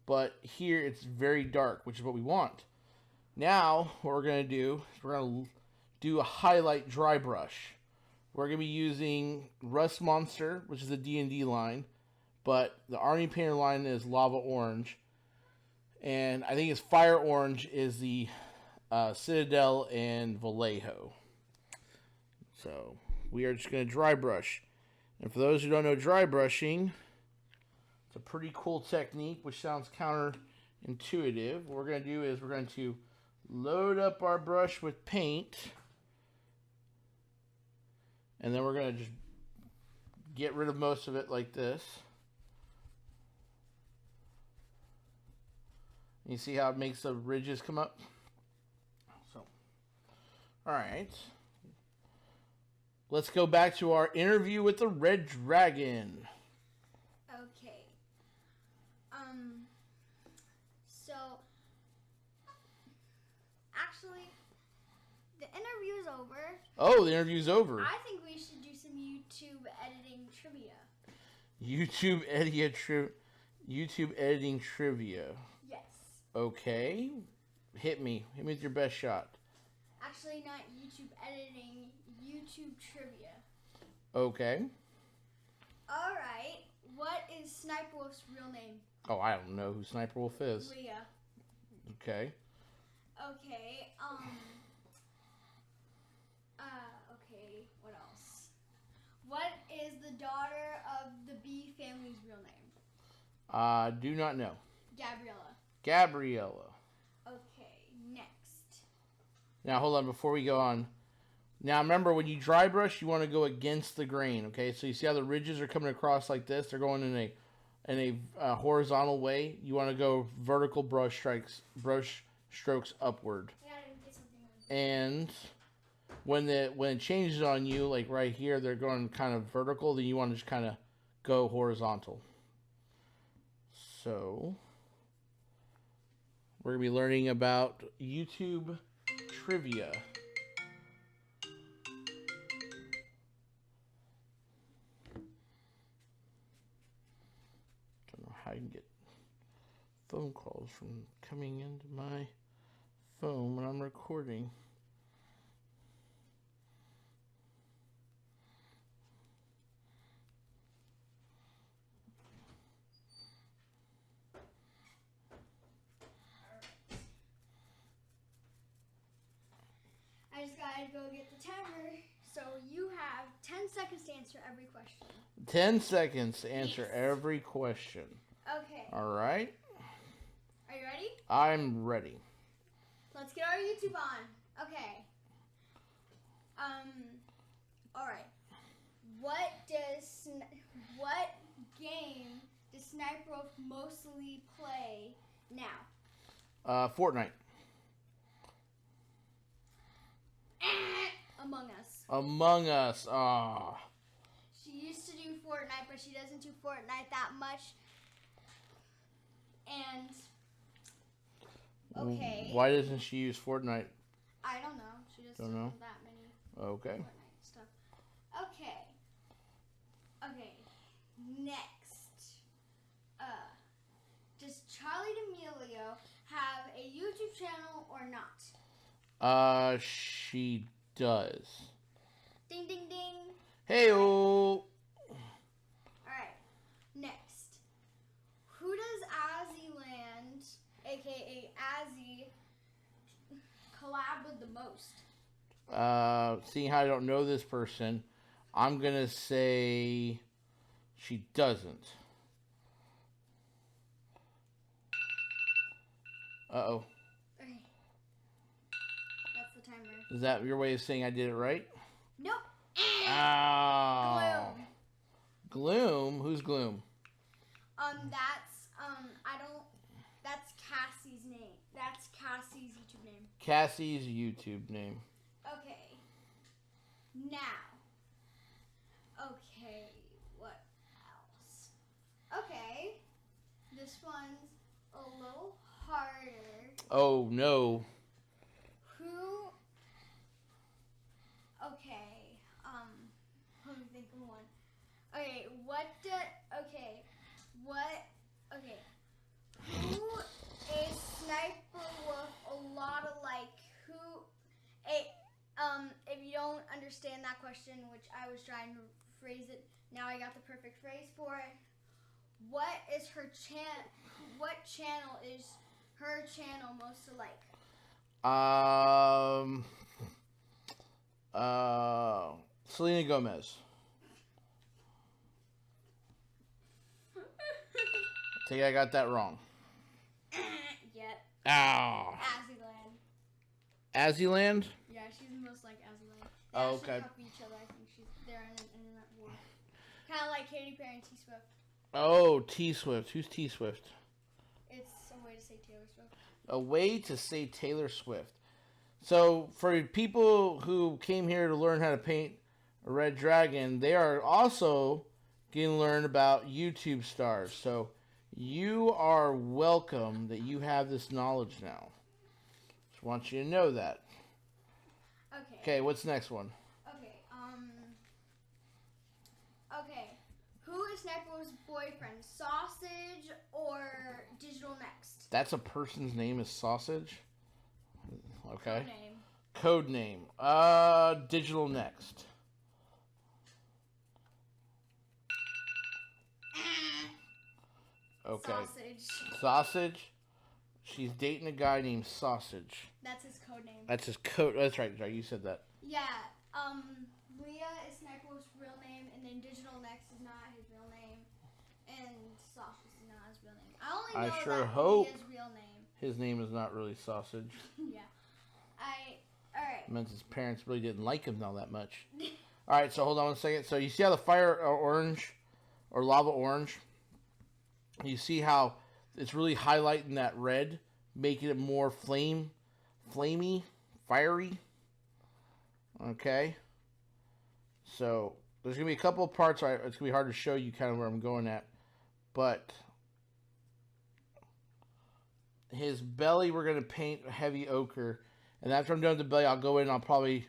[SPEAKER 1] but here it's very dark, which is what we want. Now, what we're going to do is we're going to do a highlight dry brush. We're going to be using Rust Monster, which is a D&D line, but the Army Painter line is Lava Orange. And I think it's Fire Orange is the Citadel and Vallejo. So we are just going to dry brush. And for those who don't know dry brushing, it's a pretty cool technique, which sounds counterintuitive. What we're going to do is we're going to load up our brush with paint. And then we're going to just get rid of most of it like this. You see how it makes the ridges come up? So, all right. Let's go back to our interview with the Red Dragon.
[SPEAKER 3] Okay. So, actually, the interview is over.
[SPEAKER 1] Oh, the interview's over.
[SPEAKER 3] I think we should do some YouTube editing trivia.
[SPEAKER 1] YouTube editing trivia.
[SPEAKER 3] Yes.
[SPEAKER 1] Okay. Hit me with your best shot.
[SPEAKER 3] Actually, not YouTube editing, YouTube trivia.
[SPEAKER 1] Okay.
[SPEAKER 3] Alright, what is Sniperwolf's real name?
[SPEAKER 1] Oh, I don't know who Sniperwolf is.
[SPEAKER 3] Leah.
[SPEAKER 1] Okay.
[SPEAKER 3] Okay, okay, what else? What is the daughter of the bee family's real name?
[SPEAKER 1] Do not know.
[SPEAKER 3] Gabriella.
[SPEAKER 1] Gabriella. Now, hold on, before we go on. Now, remember, when you dry brush, you want to go against the grain, okay? So you see how the ridges are coming across like this? They're going in a horizontal way. You want to go vertical brush strokes upward.
[SPEAKER 3] Yeah, I didn't get something.
[SPEAKER 1] And when it changes on you, like right here, they're going kind of vertical, then you want to just kind of go horizontal. So, we're going to be learning about YouTube trivia. Don't know how you can get phone calls from coming into my phone when I'm recording.
[SPEAKER 3] I just gotta go get the timer. So you have 10 seconds to answer every question.
[SPEAKER 1] 10 seconds to answer
[SPEAKER 3] Yes.
[SPEAKER 1] every question.
[SPEAKER 3] Okay.
[SPEAKER 1] All right.
[SPEAKER 3] Are you ready?
[SPEAKER 1] I'm ready.
[SPEAKER 3] Let's get our YouTube on. Okay. All right. What game does Sniperwolf mostly play now?
[SPEAKER 1] Fortnite.
[SPEAKER 3] Among Us.
[SPEAKER 1] Among Us. Ah.
[SPEAKER 3] She used to do Fortnite, but she doesn't do Fortnite that much. And okay.
[SPEAKER 1] Why doesn't she use Fortnite?
[SPEAKER 3] I don't know. She just
[SPEAKER 1] Don't
[SPEAKER 3] doesn't
[SPEAKER 1] know.
[SPEAKER 3] do that many
[SPEAKER 1] Okay.
[SPEAKER 3] Fortnite stuff. Okay. Okay. Next. Does Charlie D'Amelio have a YouTube channel or not?
[SPEAKER 1] She does.
[SPEAKER 3] Ding ding ding.
[SPEAKER 1] Hey-o.
[SPEAKER 3] Alright. Next. Who does Azzyland, aka Azzy, collab with the most?
[SPEAKER 1] Seeing how I don't know this person, I'm gonna say she doesn't. Uh-oh.
[SPEAKER 3] Okay. That's the timer.
[SPEAKER 1] Is that your way of saying I did it right?
[SPEAKER 3] Nope.
[SPEAKER 1] Oh.
[SPEAKER 3] Gloom.
[SPEAKER 1] Gloom? Who's Gloom?
[SPEAKER 3] That's Cassie's name. That's Cassie's YouTube name.
[SPEAKER 1] Cassie's YouTube name.
[SPEAKER 3] Okay. Now. Okay, what else? Okay. This one's a little harder.
[SPEAKER 1] Oh, no.
[SPEAKER 3] Who? Okay. Let me think of one. Okay, okay. Who is Sniperwolf a lot alike? If you don't understand that question, which I was trying to phrase it, now I got the perfect phrase for it. What is her what channel is her channel most alike?
[SPEAKER 1] Selena Gomez. I think I got that wrong.
[SPEAKER 3] Yep.
[SPEAKER 1] Ow.
[SPEAKER 3] Azzyland.
[SPEAKER 1] Azzyland?
[SPEAKER 3] Yeah, she's the most like Azzyland. They
[SPEAKER 1] Oh,
[SPEAKER 3] actually
[SPEAKER 1] okay.
[SPEAKER 3] copy each other. I think they're in an internet war. Kind of like Katy Perry and T Swift.
[SPEAKER 1] Oh, T Swift. Who's T Swift?
[SPEAKER 3] It's a way to say Taylor Swift.
[SPEAKER 1] A way to say Taylor Swift. So, for people who came here to learn how to paint a red dragon, they are also getting to learn about YouTube stars. So, you are welcome that you have this knowledge now. Just want you to know that.
[SPEAKER 3] Okay.
[SPEAKER 1] Okay, what's the next one?
[SPEAKER 3] Okay. Okay. Who is Sniperwolf's boyfriend? Sausage or Digital Next?
[SPEAKER 1] That's a person's name is Sausage? Okay.
[SPEAKER 3] Code
[SPEAKER 1] Code
[SPEAKER 3] name.
[SPEAKER 1] name. Digital Next. Okay.
[SPEAKER 3] Sausage.
[SPEAKER 1] Sausage. She's dating a guy named Sausage.
[SPEAKER 3] That's his code name.
[SPEAKER 1] That's his code. That's right. You said that.
[SPEAKER 3] Yeah. Leah is Sniperwolf's real name, and then Digital Next is not his real name, and Sausage is not his real name. I only know
[SPEAKER 1] I sure
[SPEAKER 3] that
[SPEAKER 1] hope
[SPEAKER 3] Leah's real name.
[SPEAKER 1] his name is not really Sausage.
[SPEAKER 3] Yeah. Alright.
[SPEAKER 1] Meant his parents really didn't like him all that much. Alright, so hold on 1 second. So you see how the fire orange or lava orange, you see how it's really highlighting that red, making it more flamey, fiery. Okay. So there's going to be a couple of parts. It's going to be hard to show you kind of where I'm going at. But his belly, we're going to paint heavy ochre. And after I'm done with the belly, I'll go in and I'll probably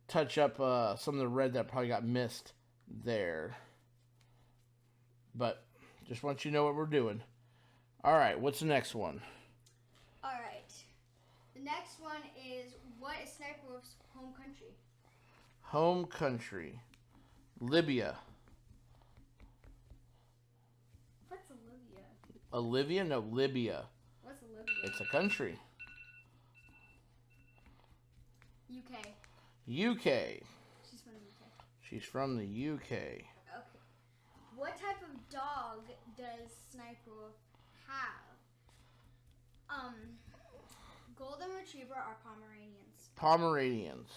[SPEAKER 1] touch up some of the red that probably got missed there. But just want you to know what we're doing. All right, what's the next one?
[SPEAKER 3] All right. The next one is, what is Sniperwolf's home country?
[SPEAKER 1] Home country. Libya.
[SPEAKER 3] What's Olivia?
[SPEAKER 1] Olivia? No, Libya.
[SPEAKER 3] What's Olivia?
[SPEAKER 1] It's a country.
[SPEAKER 3] UK.
[SPEAKER 1] UK.
[SPEAKER 3] She's from the UK.
[SPEAKER 1] She's from the UK.
[SPEAKER 3] Okay. What type of dog does Sniperwolf have? Golden Retriever or Pomeranians?
[SPEAKER 1] Pomeranians.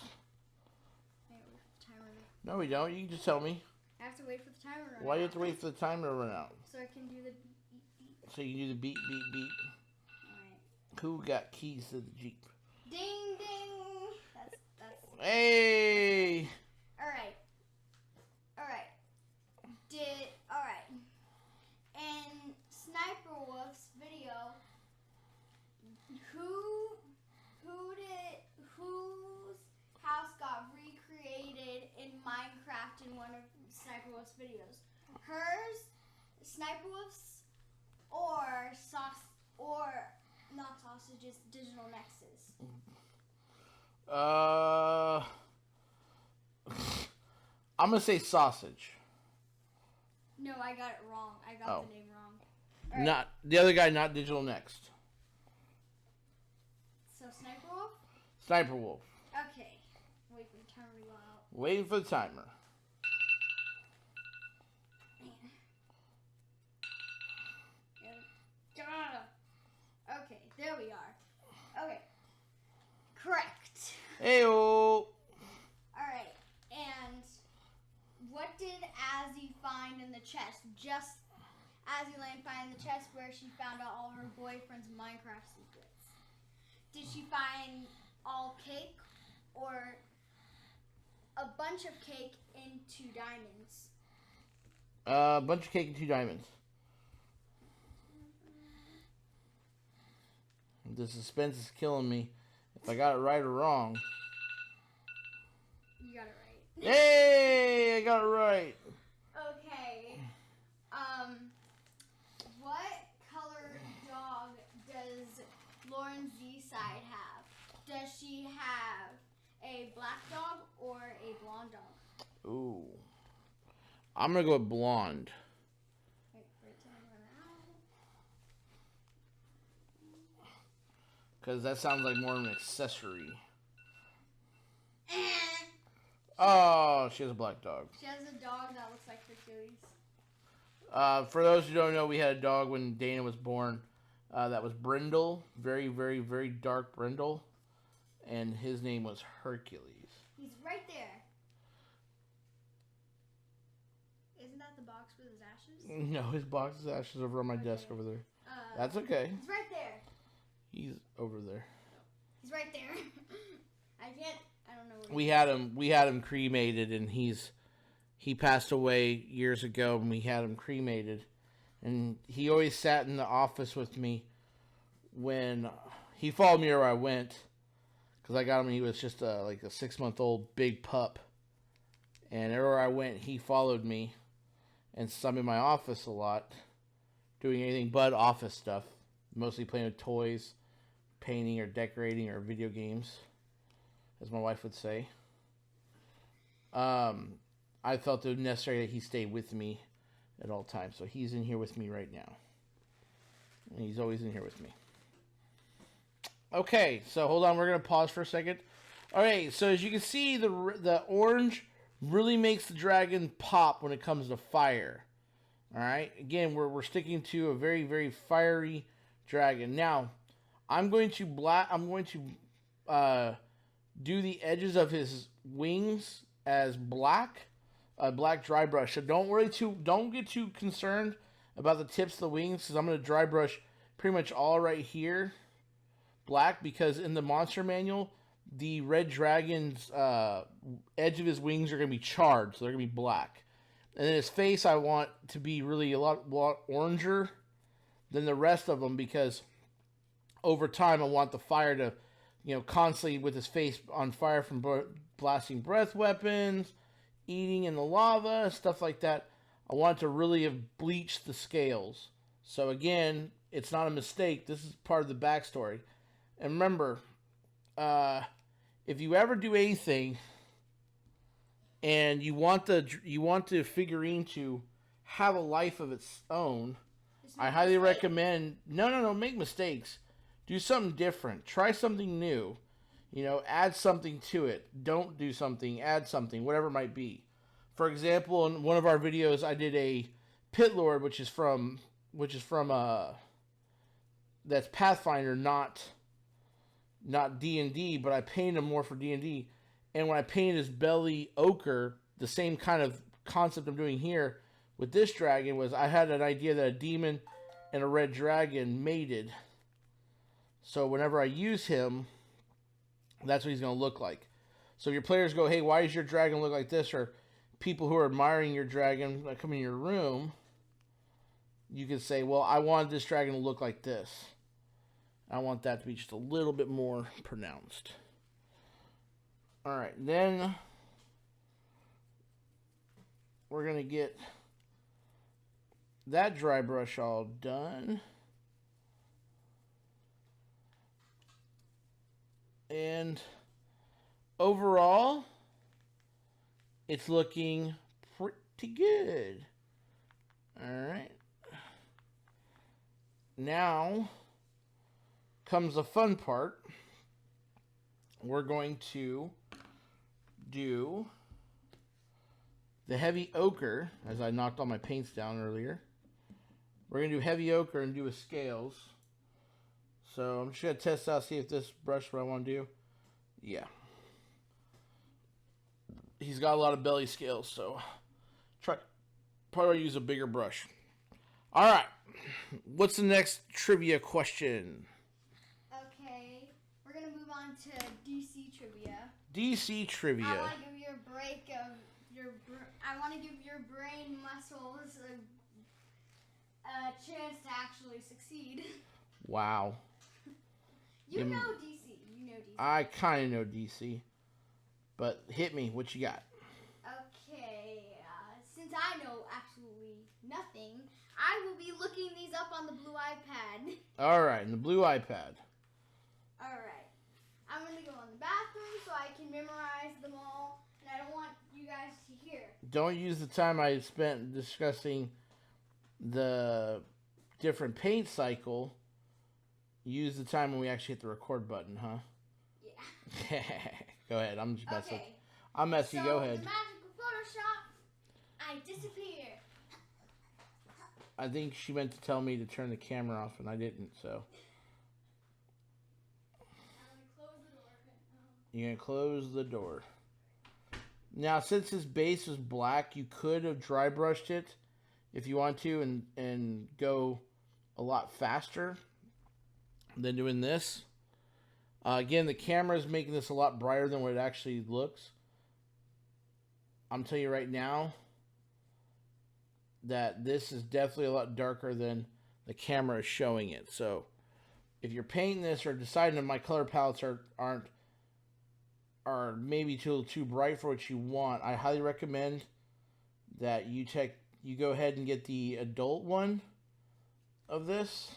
[SPEAKER 3] Wait for the timer.
[SPEAKER 1] No, we don't. You can just tell me.
[SPEAKER 3] I have to wait for the timer to run
[SPEAKER 1] Why do you
[SPEAKER 3] out.
[SPEAKER 1] have to wait for the timer to run out?
[SPEAKER 3] So I can do the beep beep.
[SPEAKER 1] So you can do the beep, beep, beep.
[SPEAKER 3] Alright.
[SPEAKER 1] Who got keys to the Jeep?
[SPEAKER 3] Ding ding! That's
[SPEAKER 1] Hey!
[SPEAKER 3] Alright. Alright. Alright. In Sniperwolf's video, whose house got recreated in Minecraft in one of Sniperwolf's videos? Hers, Sniperwolf's, or not sausages, Digital Nexus?
[SPEAKER 1] I'm gonna say sausage.
[SPEAKER 3] No, I got it wrong. I got the name wrong. All right.
[SPEAKER 1] Not the other guy, not Digital Next.
[SPEAKER 3] So Sniperwolf?
[SPEAKER 1] Sniperwolf.
[SPEAKER 3] Okay. Wait for the timer to go out.
[SPEAKER 1] Waiting for the timer.
[SPEAKER 3] Okay, there we are. Okay. Correct.
[SPEAKER 1] Heyo.
[SPEAKER 3] Alright, and what did Azzy find in the chest? Just Azzy Land find in the chest where she found out all her boyfriend's Minecraft secrets. Did she find all cake or a bunch of cake and 2 diamonds?
[SPEAKER 1] A bunch of cake and 2 diamonds. The suspense is killing me. If I got it right or wrong.
[SPEAKER 3] You got it right.
[SPEAKER 1] Hey, I got it right.
[SPEAKER 3] Okay. What color dog does Lauren Z-Side have? Does she have a black dog or a blonde dog?
[SPEAKER 1] Ooh. I'm going to go with blonde.
[SPEAKER 3] Wait for it to run out.
[SPEAKER 1] Because that sounds like more of an accessory.
[SPEAKER 3] Eh.
[SPEAKER 1] Oh, she has a black dog.
[SPEAKER 3] She has a dog that looks like Hercules.
[SPEAKER 1] For those who don't know, we had a dog when Dana was born. That was Brindle. Very, very, very dark Brindle. And his name was Hercules.
[SPEAKER 3] He's right there. Isn't that the box with his ashes?
[SPEAKER 1] No, his box is ashes over on my desk over there. That's okay.
[SPEAKER 3] He's right there.
[SPEAKER 1] He's over there.
[SPEAKER 3] He's right there. I don't know where
[SPEAKER 1] We had him cremated, and he passed away years ago, and we had him cremated. And he always sat in the office with me when he followed me wherever I went, because I got him when he was just like a 6-month-old big pup. And everywhere I went, he followed me. And so I'm in my office a lot, doing anything but office stuff. Mostly playing with toys, painting or decorating or video games, as my wife would say. I felt it necessary that he stay with me at all times. So he's in here with me right now. And he's always in here with me. Okay, so hold on. We're going to pause for a second. All right, so as you can see, the orange really makes the dragon pop when it comes to fire. All right, again, we're sticking to a very, very fiery dragon. Now, I'm going to do the edges of his wings as black, black dry brush. So don't get too concerned about the tips of the wings, because I'm going to dry brush pretty much all right here black, because in the monster manual, the red dragon's edge of his wings are going to be charred, so they're going to be black. And then his face I want to be really a lot oranger than the rest of them, because over time I want the fire to, constantly with his face on fire from blasting breath weapons, eating in the lava, stuff like that. I want to really have bleached the scales. So again, it's not a mistake. This is part of the backstory. And remember, if you ever do anything and you want the figurine to have a life of its own, I highly recommend no make mistakes. Do something different. Try something new. Add something to it. Don't do something, add something, whatever it might be. For example, in one of our videos I did a Pit Lord, which is from that's Pathfinder, not D&D, but I painted him more for D&D. And when I painted his belly ochre, the same kind of concept I'm doing here with this dragon was I had an idea that a demon and a red dragon mated. So whenever I use him, that's what he's going to look like. So if your players go, hey, why does your dragon look like this? Or people who are admiring your dragon that come in your room, you can say, well, I wanted this dragon to look like this. I want that to be just a little bit more pronounced. All right, then we're going to get that dry brush all done. And overall, it's looking pretty good. All right. Now comes the fun part. We're going to do the heavy ochre, as I knocked all my paints down earlier. We're going to do heavy ochre and do with scales. So I'm just going to test out, see if this brush what I want to do. Yeah. He's got a lot of belly scales, so probably use a bigger brush. All right. What's the next trivia question?
[SPEAKER 3] Okay, we're going to move on to DC trivia.
[SPEAKER 1] DC trivia.
[SPEAKER 3] I want to give you a break of I want to give your brain muscles a chance to actually succeed.
[SPEAKER 1] Wow.
[SPEAKER 3] You know DC.
[SPEAKER 1] I kind of know DC. But hit me. What you got?
[SPEAKER 3] Okay. Since I know absolutely nothing, I will be looking these up on the blue iPad.
[SPEAKER 1] All right. In the blue iPad.
[SPEAKER 3] All right. I'm going to go in the bathroom so I can memorize them all. And I don't want you guys to hear.
[SPEAKER 1] Don't use the time I spent discussing the different paint cycle. Use the time when we actually hit the record button, huh?
[SPEAKER 3] Yeah.
[SPEAKER 1] Go ahead. I'm just messy.
[SPEAKER 3] Okay.
[SPEAKER 1] I'm messy.
[SPEAKER 3] So
[SPEAKER 1] Go ahead.
[SPEAKER 3] The magical Photoshop, I disappear.
[SPEAKER 1] I think she meant to tell me to turn the camera off, and I didn't, so.
[SPEAKER 3] I'm going to close the door.
[SPEAKER 1] You're going to close the door. Now, since his base is black, you could have dry brushed it if you want to and go a lot faster than doing this. Again, the camera is making this a lot brighter than what it actually looks. I'm telling you right now that this is definitely a lot darker than the camera is showing it. So if you're painting this or deciding that my color palettes are maybe too bright for what you want, I highly recommend that you go ahead and get the adult one of this.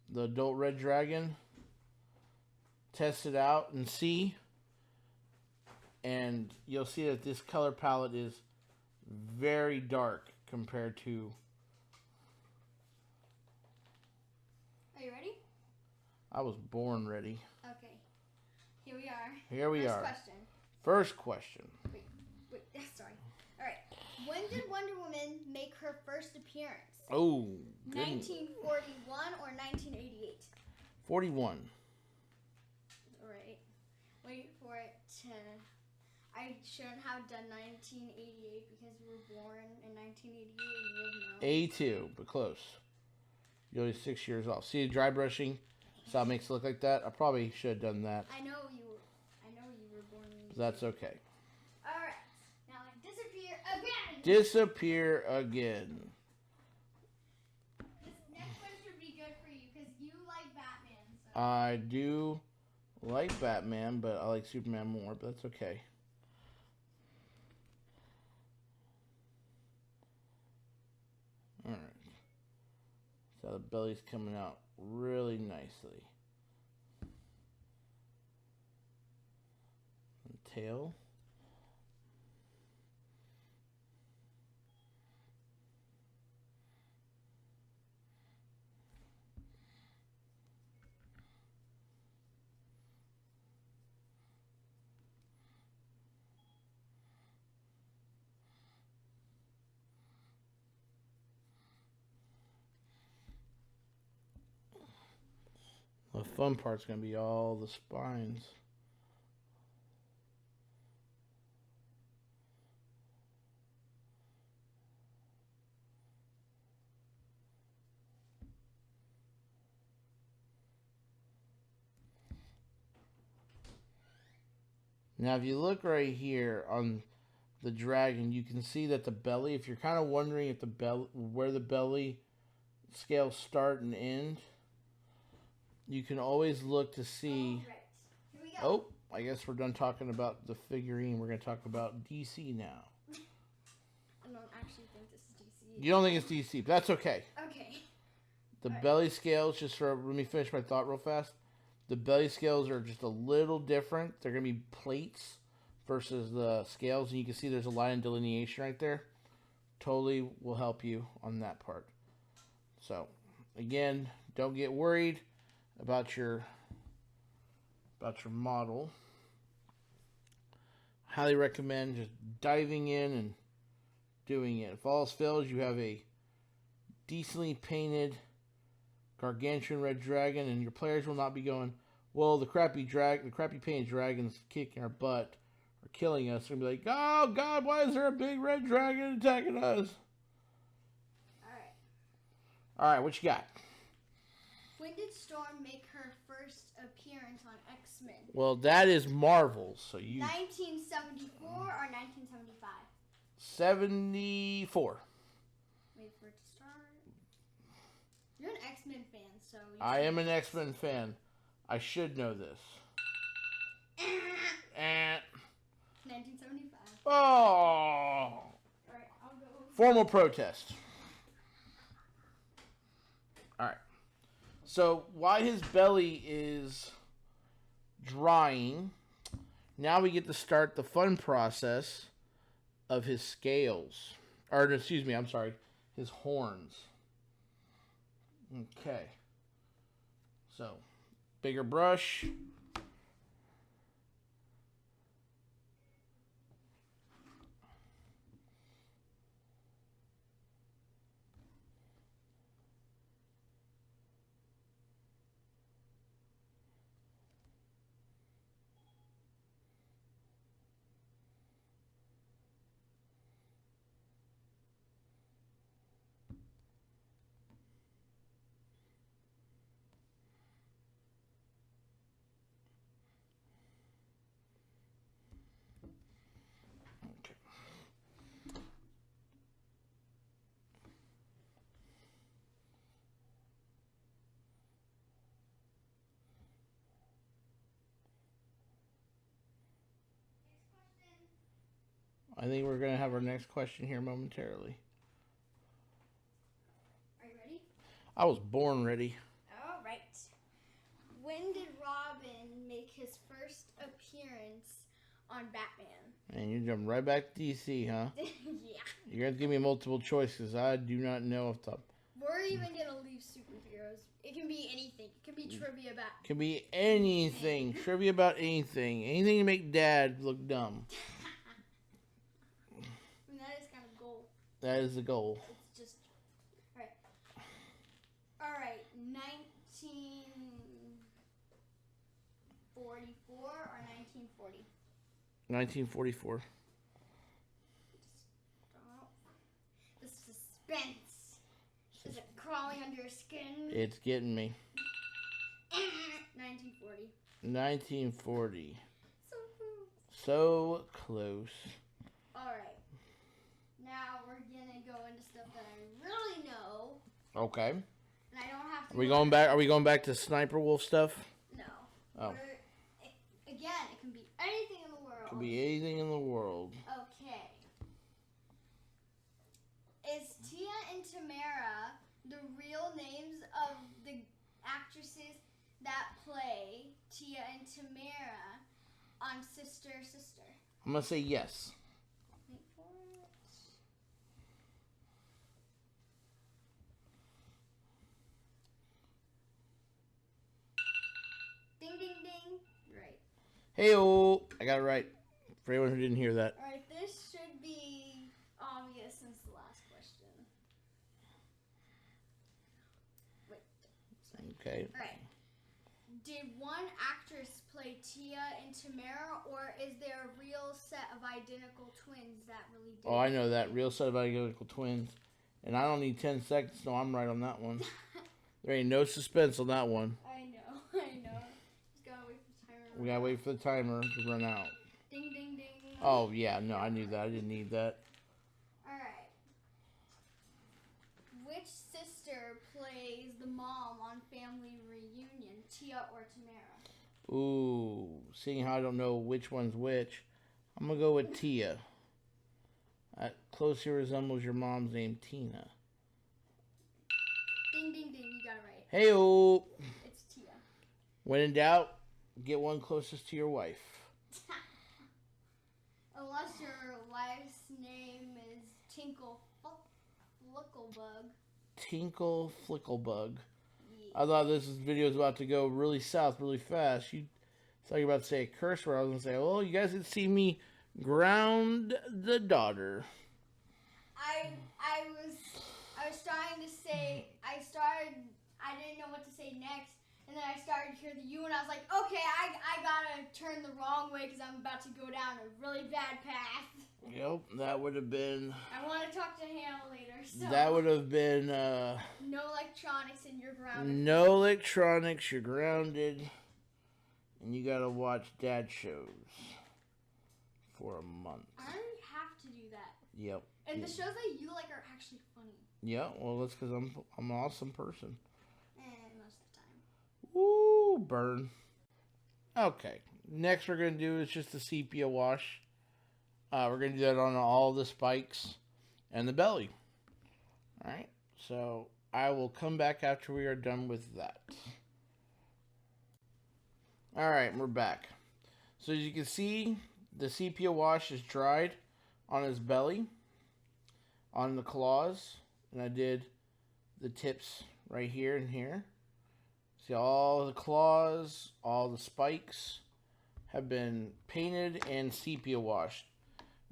[SPEAKER 1] The adult red dragon. Test it out and see. And you'll see that this color palette is very dark compared to...
[SPEAKER 3] Are you ready?
[SPEAKER 1] I was born ready.
[SPEAKER 3] Okay. Here we are.
[SPEAKER 1] Here we are.
[SPEAKER 3] Question.
[SPEAKER 1] First question.
[SPEAKER 3] Wait, sorry. All right. When did Wonder Woman make her first appearance?
[SPEAKER 1] Oh, goodness.
[SPEAKER 3] 1941 or 1988?
[SPEAKER 1] 41.
[SPEAKER 3] I shouldn't have done 1988 because you were born in 1988 and you live now.
[SPEAKER 1] 82, but close. You're only 6 years off. See the dry brushing? So it makes it look like that. I probably should have done that.
[SPEAKER 3] I know you were born in.
[SPEAKER 1] That's okay.
[SPEAKER 3] All right. Now disappear again.
[SPEAKER 1] Disappear again.
[SPEAKER 3] This next one should be good for you because you like Batman. So.
[SPEAKER 1] I do like Batman, but I like Superman more, but that's okay. Alright. So the belly's coming out really nicely. And tail. The fun part's going to be all the spines. Now, if you look right here on the dragon, you can see that the belly, if you're kind of wondering if the belly, where the belly scales start and end, you can always look to see.
[SPEAKER 3] Right. Here we go.
[SPEAKER 1] Oh, I guess we're done talking about the figurine. We're going to talk about DC now.
[SPEAKER 3] I don't actually think this is DC.
[SPEAKER 1] You don't think it's DC, but that's okay.
[SPEAKER 3] Okay.
[SPEAKER 1] The belly scales, just for, let me finish my thought real fast. The belly scales are just a little different. They're going to be plates versus the scales. And you can see there's a line of delineation right there. Totally will help you on that part. So, again, don't get worried about your model. Highly recommend just diving in and doing it. If all else fails, you have a decently painted gargantuan red dragon, and your players will not be going, well, the crappy painted dragons kicking our butt or killing us. They're going to be like, oh God, why is there a big red dragon attacking us? All right, what you got?
[SPEAKER 3] When did Storm make her first appearance on X-Men?
[SPEAKER 1] Well, that is Marvel, so you...
[SPEAKER 3] 1974 or 1975?
[SPEAKER 1] 74.
[SPEAKER 3] Wait for it to start. You're an X-Men fan, so...
[SPEAKER 1] I am an X-Men fan. I should know this.
[SPEAKER 3] 1975.
[SPEAKER 1] Oh!
[SPEAKER 3] Alright, I'll go.
[SPEAKER 1] Formal protest. Alright. So, while his belly is drying, now we get to start the fun process of his scales. Or, excuse me, I'm sorry. His horns. Okay. So, bigger brush. I think we're going to have our next question here momentarily.
[SPEAKER 3] Are you ready?
[SPEAKER 1] I was born ready.
[SPEAKER 3] All right. When did Robin make his first appearance on Batman?
[SPEAKER 1] And you jump right back to DC, huh?
[SPEAKER 3] Yeah.
[SPEAKER 1] You're going to give me multiple choices. I do not know off the top.
[SPEAKER 3] We're even going to leave superheroes. It can be anything. It can be trivia about...
[SPEAKER 1] It can be anything. Trivia about anything. Anything to make Dad look dumb.
[SPEAKER 3] I mean, that is kind of goal.
[SPEAKER 1] That is the goal.
[SPEAKER 3] It's just... All right. 1944 or 1940?
[SPEAKER 1] 1944.
[SPEAKER 3] The suspense. Is it crawling under your skin?
[SPEAKER 1] It's getting me.
[SPEAKER 3] 1940.
[SPEAKER 1] 1940.
[SPEAKER 3] So close.
[SPEAKER 1] So close.
[SPEAKER 3] Alright. Now we're gonna go into stuff that I really know.
[SPEAKER 1] Okay.
[SPEAKER 3] And I don't have to.
[SPEAKER 1] Are we going back? Are we going back to Sniperwolf stuff?
[SPEAKER 3] No.
[SPEAKER 1] Oh.
[SPEAKER 3] Again, it can be anything in the world.
[SPEAKER 1] Could be anything in the world.
[SPEAKER 3] Okay. Is Tia and Tamara the real names of the actresses that play Tia and Tamara on Sister Sister?
[SPEAKER 1] I'm gonna say yes.
[SPEAKER 3] Wait for it. Ding ding ding. Right.
[SPEAKER 1] Hey-oh! I got it right. For anyone who didn't hear that.
[SPEAKER 3] Alright, this should be obvious since the last question. Wait.
[SPEAKER 1] Okay.
[SPEAKER 3] Alright. Did one actress play Tia and Tamara, or is there a real set of identical twins that really did?
[SPEAKER 1] Oh, I know that. Real set of identical twins. And I don't need 10 seconds, so I'm right on that one. There ain't no suspense on that one.
[SPEAKER 3] I know. Just gotta wait for the timer.
[SPEAKER 1] We gotta wait for the timer to run out.
[SPEAKER 3] Ding, ding, ding.
[SPEAKER 1] Oh, yeah. No, I knew that. I didn't need that.
[SPEAKER 3] Alright. Which sister plays the mom on Family Reunion, Tia or Tamara?
[SPEAKER 1] Ooh. Seeing how I don't know which one's which, I'm gonna go with Tia. That closely resembles your mom's name, Tina.
[SPEAKER 3] Ding, ding, ding. You got it right.
[SPEAKER 1] Hey-oh!
[SPEAKER 3] It's Tia.
[SPEAKER 1] When in doubt, get one closest to your wife.
[SPEAKER 3] Unless your wife's name is Tinkle Flicklebug.
[SPEAKER 1] Tinkle Flicklebug.
[SPEAKER 3] Yeah.
[SPEAKER 1] I thought this video was about to go really south really fast. You thought you were about to say a curse word. I was going to say, well, you guys did see me ground the daughter.
[SPEAKER 3] I was trying to say, I didn't know what to say next. And then I started to hear the U, and I was like, okay, I gotta turn the wrong way because I'm about to go down a really bad path.
[SPEAKER 1] Yep, that would have been...
[SPEAKER 3] I want to talk to Hannah later, so...
[SPEAKER 1] That would have been...
[SPEAKER 3] No electronics and you're grounded.
[SPEAKER 1] No electronics, you're grounded. And you gotta watch dad shows for a month.
[SPEAKER 3] I already have to do that.
[SPEAKER 1] Yep.
[SPEAKER 3] And the shows that you like are actually funny.
[SPEAKER 1] Yeah, well, that's because I'm an awesome person.
[SPEAKER 3] Most of the time.
[SPEAKER 1] Woo, burn. Okay, next we're going to do is just the Sepia Wash. We're going to do that on all the spikes and the belly. Alright, so I will come back after we are done with that. Alright, we're back. So as you can see, the Sepia Wash is dried on his belly, on the claws, and I did the tips right here and here. See, all the claws, all the spikes have been painted and sepia washed.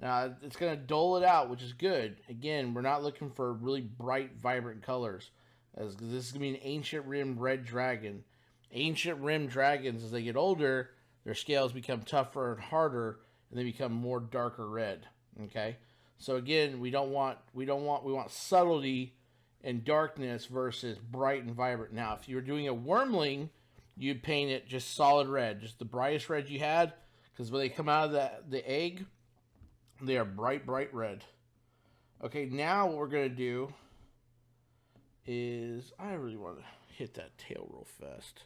[SPEAKER 1] Now, it's going to dull it out, which is good. Again, we're not looking for really bright, vibrant colors. As this is going to be an ancient rimmed red dragon. Ancient rimmed dragons, as they get older, their scales become tougher and harder, and they become more darker red. Okay? So again, we want subtlety and darkness versus bright and vibrant. Now, if you were doing a wormling, you'd paint it just solid red, just the brightest red you had, because when they come out of the egg, they are bright, bright red. Okay, now what we're going to do is, I really want to hit that tail real fast.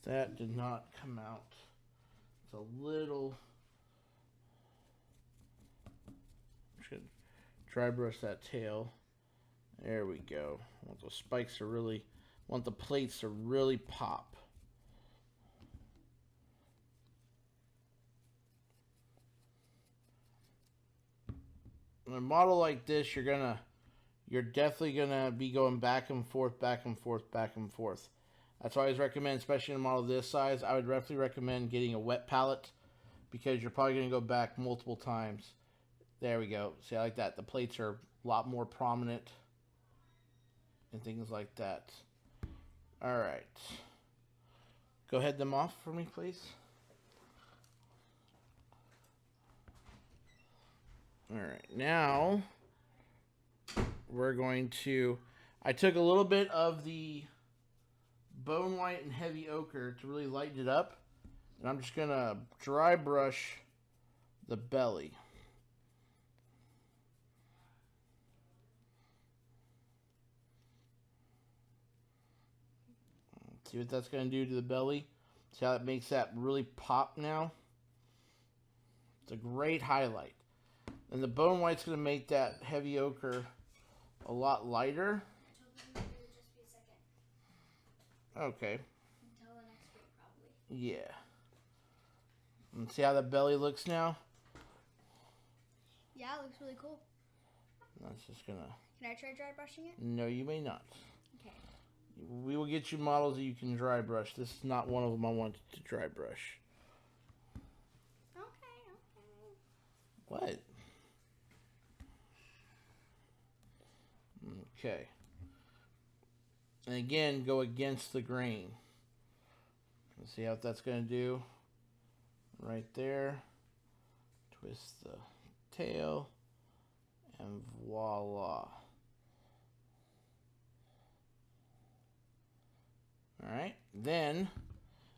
[SPEAKER 1] That did not come out. It's a little... I'm just going to dry brush that tail. There we go. I want those spikes to really, want the plates to really pop. In a model like this, you're definitely gonna be going back and forth, back and forth, back and forth. That's why I always recommend, especially in a model this size, I would definitely recommend getting a wet palette because you're probably gonna go back multiple times. There we go. See, I like that. The plates are a lot more prominent and things like that. All right. Go head them off for me, please. All right, now we're going to. I took a little bit of the bone white and heavy ochre to really lighten it up, and I'm just gonna dry brush the belly. See what that's gonna do to the belly? See how it makes that really pop now? It's a great highlight. And the bone white's going to make that heavy ochre a lot lighter. Okay.
[SPEAKER 3] Until the next week, probably.
[SPEAKER 1] Yeah. And see how the belly looks now?
[SPEAKER 3] Yeah, it looks really cool.
[SPEAKER 1] That's just going to...
[SPEAKER 3] Can I try dry brushing it?
[SPEAKER 1] No, you may not.
[SPEAKER 3] Okay.
[SPEAKER 1] We will get you models that you can dry brush. This is not one of them I want to dry brush.
[SPEAKER 3] Okay.
[SPEAKER 1] What? Okay. And again, go against the grain. Let's see how that's going to do. Right there. Twist the tail. And voila. Alright. Then,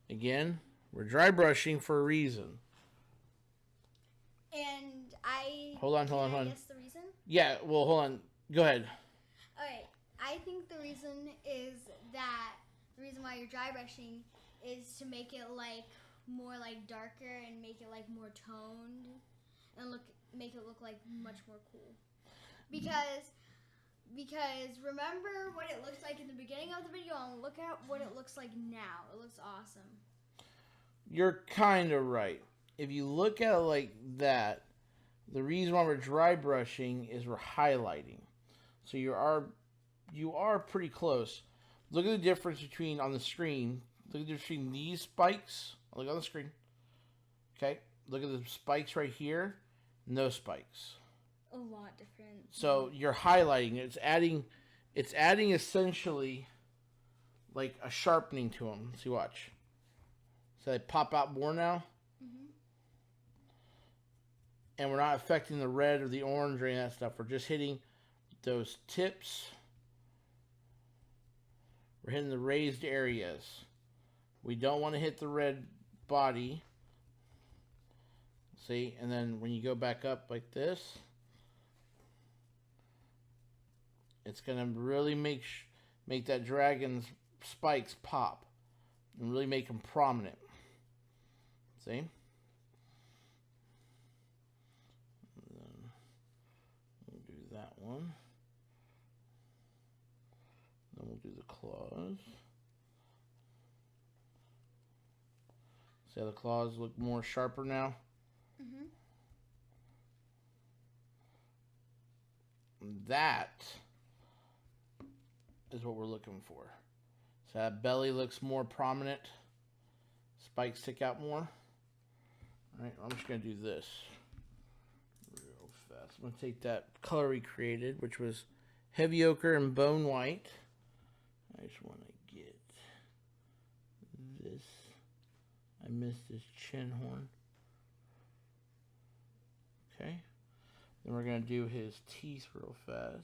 [SPEAKER 1] again, we're dry brushing for a reason.
[SPEAKER 3] And I...
[SPEAKER 1] Hold on.
[SPEAKER 3] Guess the reason?
[SPEAKER 1] Yeah, well, hold on. Go ahead.
[SPEAKER 3] Okay, I think the reason is that the reason why you're dry brushing is to make it like more like darker and make it like more toned and make it look like much more cool. Because remember what it looks like in the beginning of the video and look at what it looks like now. It looks awesome.
[SPEAKER 1] You're kind of right. If you look at it like that, the reason why we're dry brushing is we're highlighting. So you are pretty close. Look at the difference between on the screen. Look at the difference between these spikes. Look on the screen. Okay. Look at the spikes right here. No spikes.
[SPEAKER 3] A lot different.
[SPEAKER 1] So you're highlighting. It's adding essentially like a sharpening to them. See, watch. So they pop out more now.
[SPEAKER 3] Mm-hmm.
[SPEAKER 1] And we're not affecting the red or the orange or any of that stuff. We're just hitting those tips. We're hitting the raised areas. We don't want to hit the red body. See? And then when you go back up like this, it's going to really make that dragon's spikes pop and really make them prominent. See? And then we'll do that one. Then we'll do the claws. See how the claws look more sharper now?
[SPEAKER 3] Mm-hmm.
[SPEAKER 1] That is what we're looking for. So that belly looks more prominent. Spikes stick out more. Alright, I'm just going to do this real fast. I'm going to take that color we created, which was heavy ochre and bone white. I just want to get this. I missed this chin horn. Okay. Then we're going to do his teeth real fast.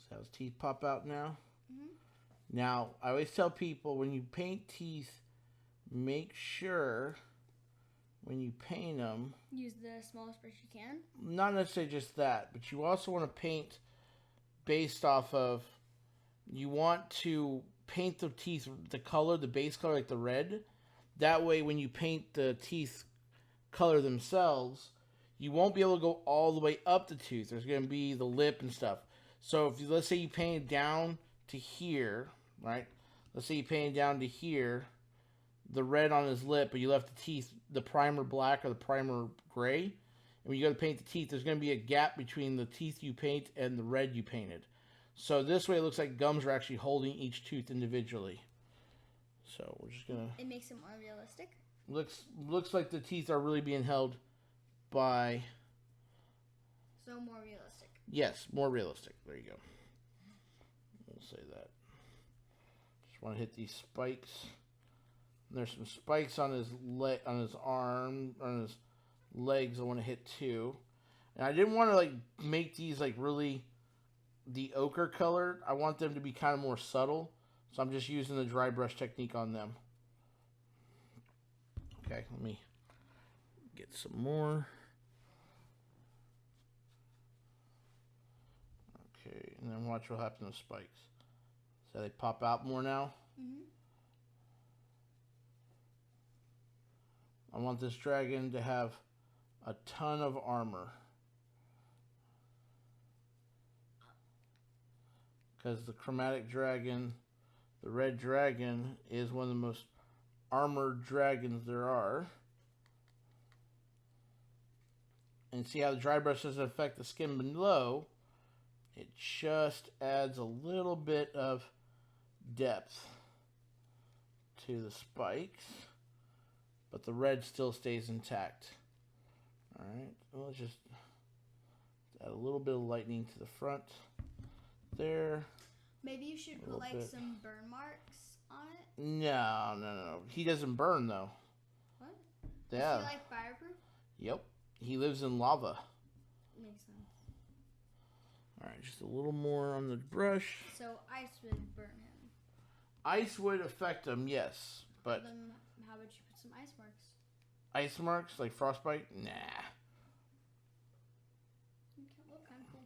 [SPEAKER 1] So his teeth pop out now.
[SPEAKER 3] Mm-hmm.
[SPEAKER 1] Now, I always tell people when you paint teeth, make sure when you paint them,
[SPEAKER 3] Use the smallest brush you can.
[SPEAKER 1] not necessarily just that, but you also want to paint based off of, you want to paint the teeth, the color, the base color, like the red. That way, when you paint the teeth color themselves, you won't be able to go all the way up the tooth. There's going to be the lip and stuff. So if you, let's say you painted down to here, right? Let's say you painted down to here, the red on his lip, but you left the teeth, the primer black or the primer gray. And when you go to paint the teeth, there's going to be a gap between the teeth you paint and the red you painted. So this way it looks like gums are actually holding each tooth individually. So we're just gonna.
[SPEAKER 3] It makes it more realistic.
[SPEAKER 1] Looks like the teeth are really being held by.
[SPEAKER 3] So more realistic.
[SPEAKER 1] Yes, more realistic. There you go. We'll say that. Just want to hit these spikes. And there's some spikes on his on his arm, on his legs. I want to hit too. And I didn't want to like make these like really the ochre color. I want them to be kind of more subtle. So I'm just using the dry brush technique on them. Okay, let me get some more. Okay, and then watch what happens with spikes. So they pop out more now.
[SPEAKER 3] Mm-hmm.
[SPEAKER 1] I want this dragon to have a ton of armor. Because the chromatic dragon, the red dragon, is one of the most armored dragons there are. And see how the dry brush doesn't affect the skin below? It just adds a little bit of depth to the spikes, but the red still stays intact. Alright, well, let's just add a little bit of lightning to the front there.
[SPEAKER 3] Maybe you should put like some burn marks on it.
[SPEAKER 1] No. He doesn't burn though.
[SPEAKER 3] What?
[SPEAKER 1] Yeah.
[SPEAKER 3] Is he like fireproof?
[SPEAKER 1] Yep. He lives in lava.
[SPEAKER 3] Makes sense.
[SPEAKER 1] Alright, just a little more on the brush.
[SPEAKER 3] So ice would burn him.
[SPEAKER 1] Ice would affect him, yes. But
[SPEAKER 3] Then how about you put some ice marks?
[SPEAKER 1] ice marks, like frostbite? Nah.
[SPEAKER 3] Okay, look kind of cool.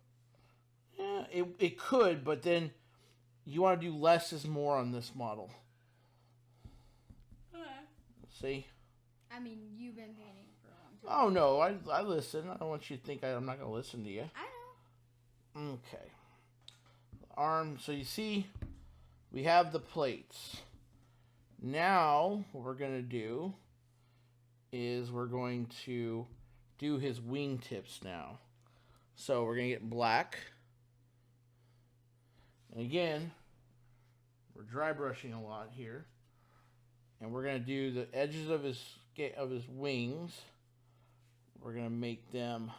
[SPEAKER 1] Yeah, it could, but then you want to do less is more on this model.
[SPEAKER 3] Okay.
[SPEAKER 1] See?
[SPEAKER 3] I mean, you've been painting for a long time.
[SPEAKER 1] Oh, no, I listen. I don't want you to think I'm not going to listen to you.
[SPEAKER 3] I know.
[SPEAKER 1] Okay. Arm. So you see, we have the plates. Now, what we're going to do is we're going to do his wingtips now. So we're going to get black. And again, we're dry brushing a lot here. And we're going to do the edges of his wings. We're going to make them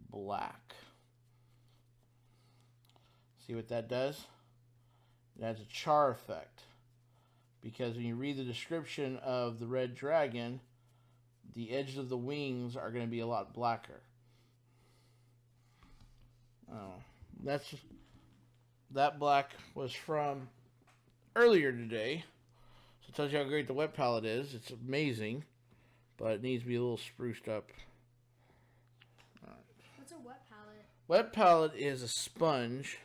[SPEAKER 1] black. See what that does? It adds a char effect. Because when you read the description of the red dragon, the edges of the wings are going to be a lot blacker. Oh, that black was from earlier today. So it tells you how great the wet palette is. It's amazing, but it needs to be a little spruced up. All right.
[SPEAKER 3] What's a wet palette?
[SPEAKER 1] Wet palette is a sponge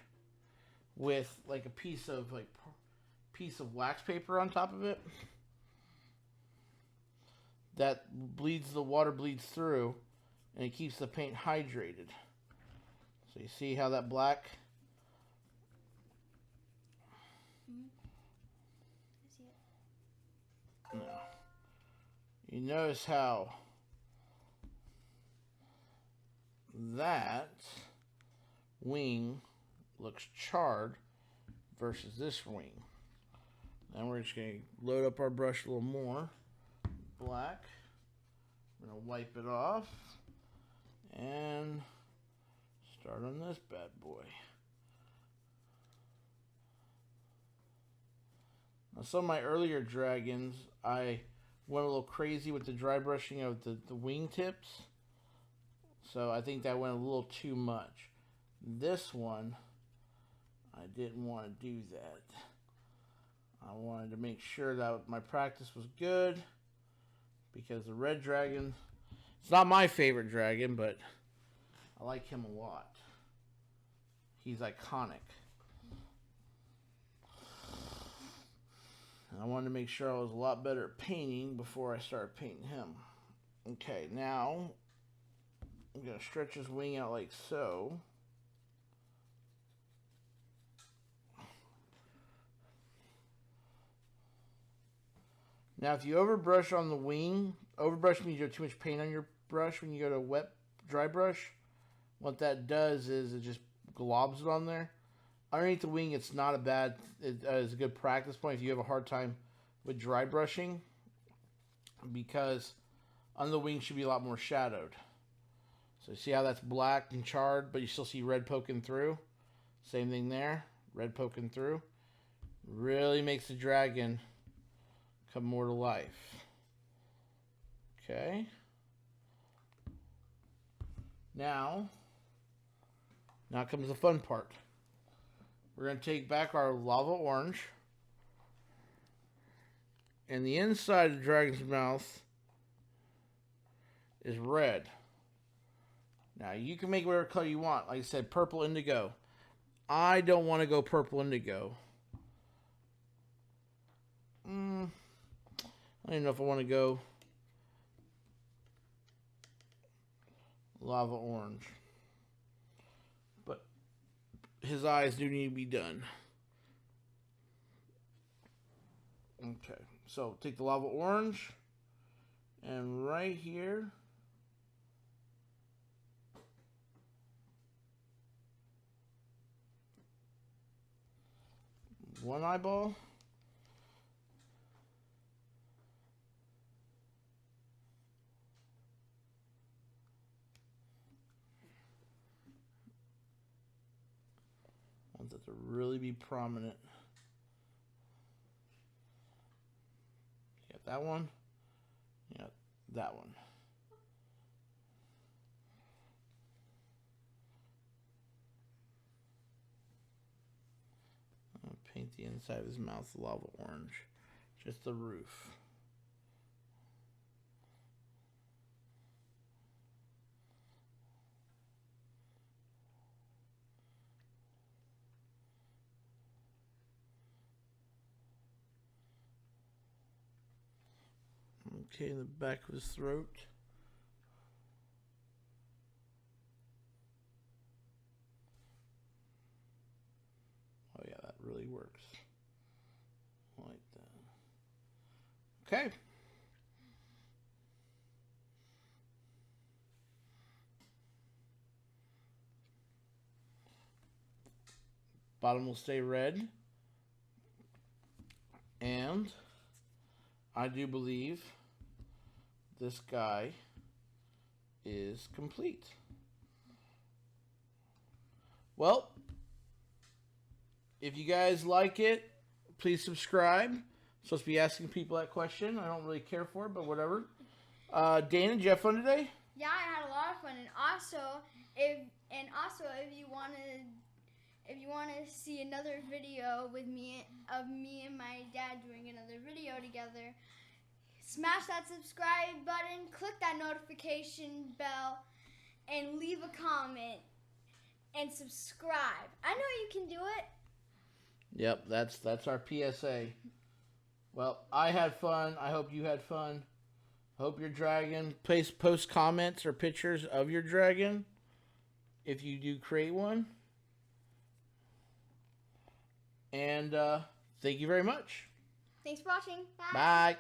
[SPEAKER 1] with like a piece of wax paper on top of it that the water bleeds through, and it keeps the paint hydrated. So you see how that black?
[SPEAKER 3] I see it.
[SPEAKER 1] No. You notice how that wing looks charred versus this wing. Now we're just going to load up our brush a little more. Black. I'm going to wipe it off and start on this bad boy. Now, some of my earlier dragons, I went a little crazy with the dry brushing of the wingtips. So I think that went a little too much. This one, I didn't want to do that. I wanted to make sure that my practice was good, because the red dragon, it's not my favorite dragon, but I like him a lot. He's iconic. And I wanted to make sure I was a lot better at painting before I started painting him. Okay, now I'm going to stretch his wing out like so. Now, if you overbrush on the wing, overbrush means you have too much paint on your brush when you go to dry brush. What that does is it just globs it on there. Underneath the wing, it's not a bad, it's a good practice point if you have a hard time with dry brushing because on the wing should be a lot more shadowed. So you see how that's black and charred, but you still see red poking through? Same thing there, red poking through. Really makes the dragon come more to life. Okay. Now comes the fun part. We're going to take back our lava orange, and the inside of the dragon's mouth is red. Now you can make whatever color you want. Like I said, purple indigo. I don't want to go purple indigo. I don't even know if I want to go lava orange. But his eyes do need to be done. Okay, so take the lava orange and right here, one eyeball. I want that to really be prominent. You got that one. You got that one. I'll paint the inside of his mouth lava orange. Just the roof. Okay, the back of his throat. Oh yeah, that really works. Like that. Okay. Bottom will stay red. And I do believe this guy is complete. Well, if you guys like it, please subscribe. I'm supposed to be asking people that question. I don't really care for it, but whatever. Dana, did you have fun today?
[SPEAKER 3] Yeah, I had a lot of fun, and also if you want to see another video with me and my dad doing another video together, smash that subscribe button, click that notification bell, and leave a comment and subscribe. I know you can do it.
[SPEAKER 1] Yep, that's our PSA. Well, I had fun. I hope you had fun. Hope your dragon. Post comments or pictures of your dragon if you do create one. And thank you very much.
[SPEAKER 3] Thanks for watching. Bye.
[SPEAKER 1] Bye.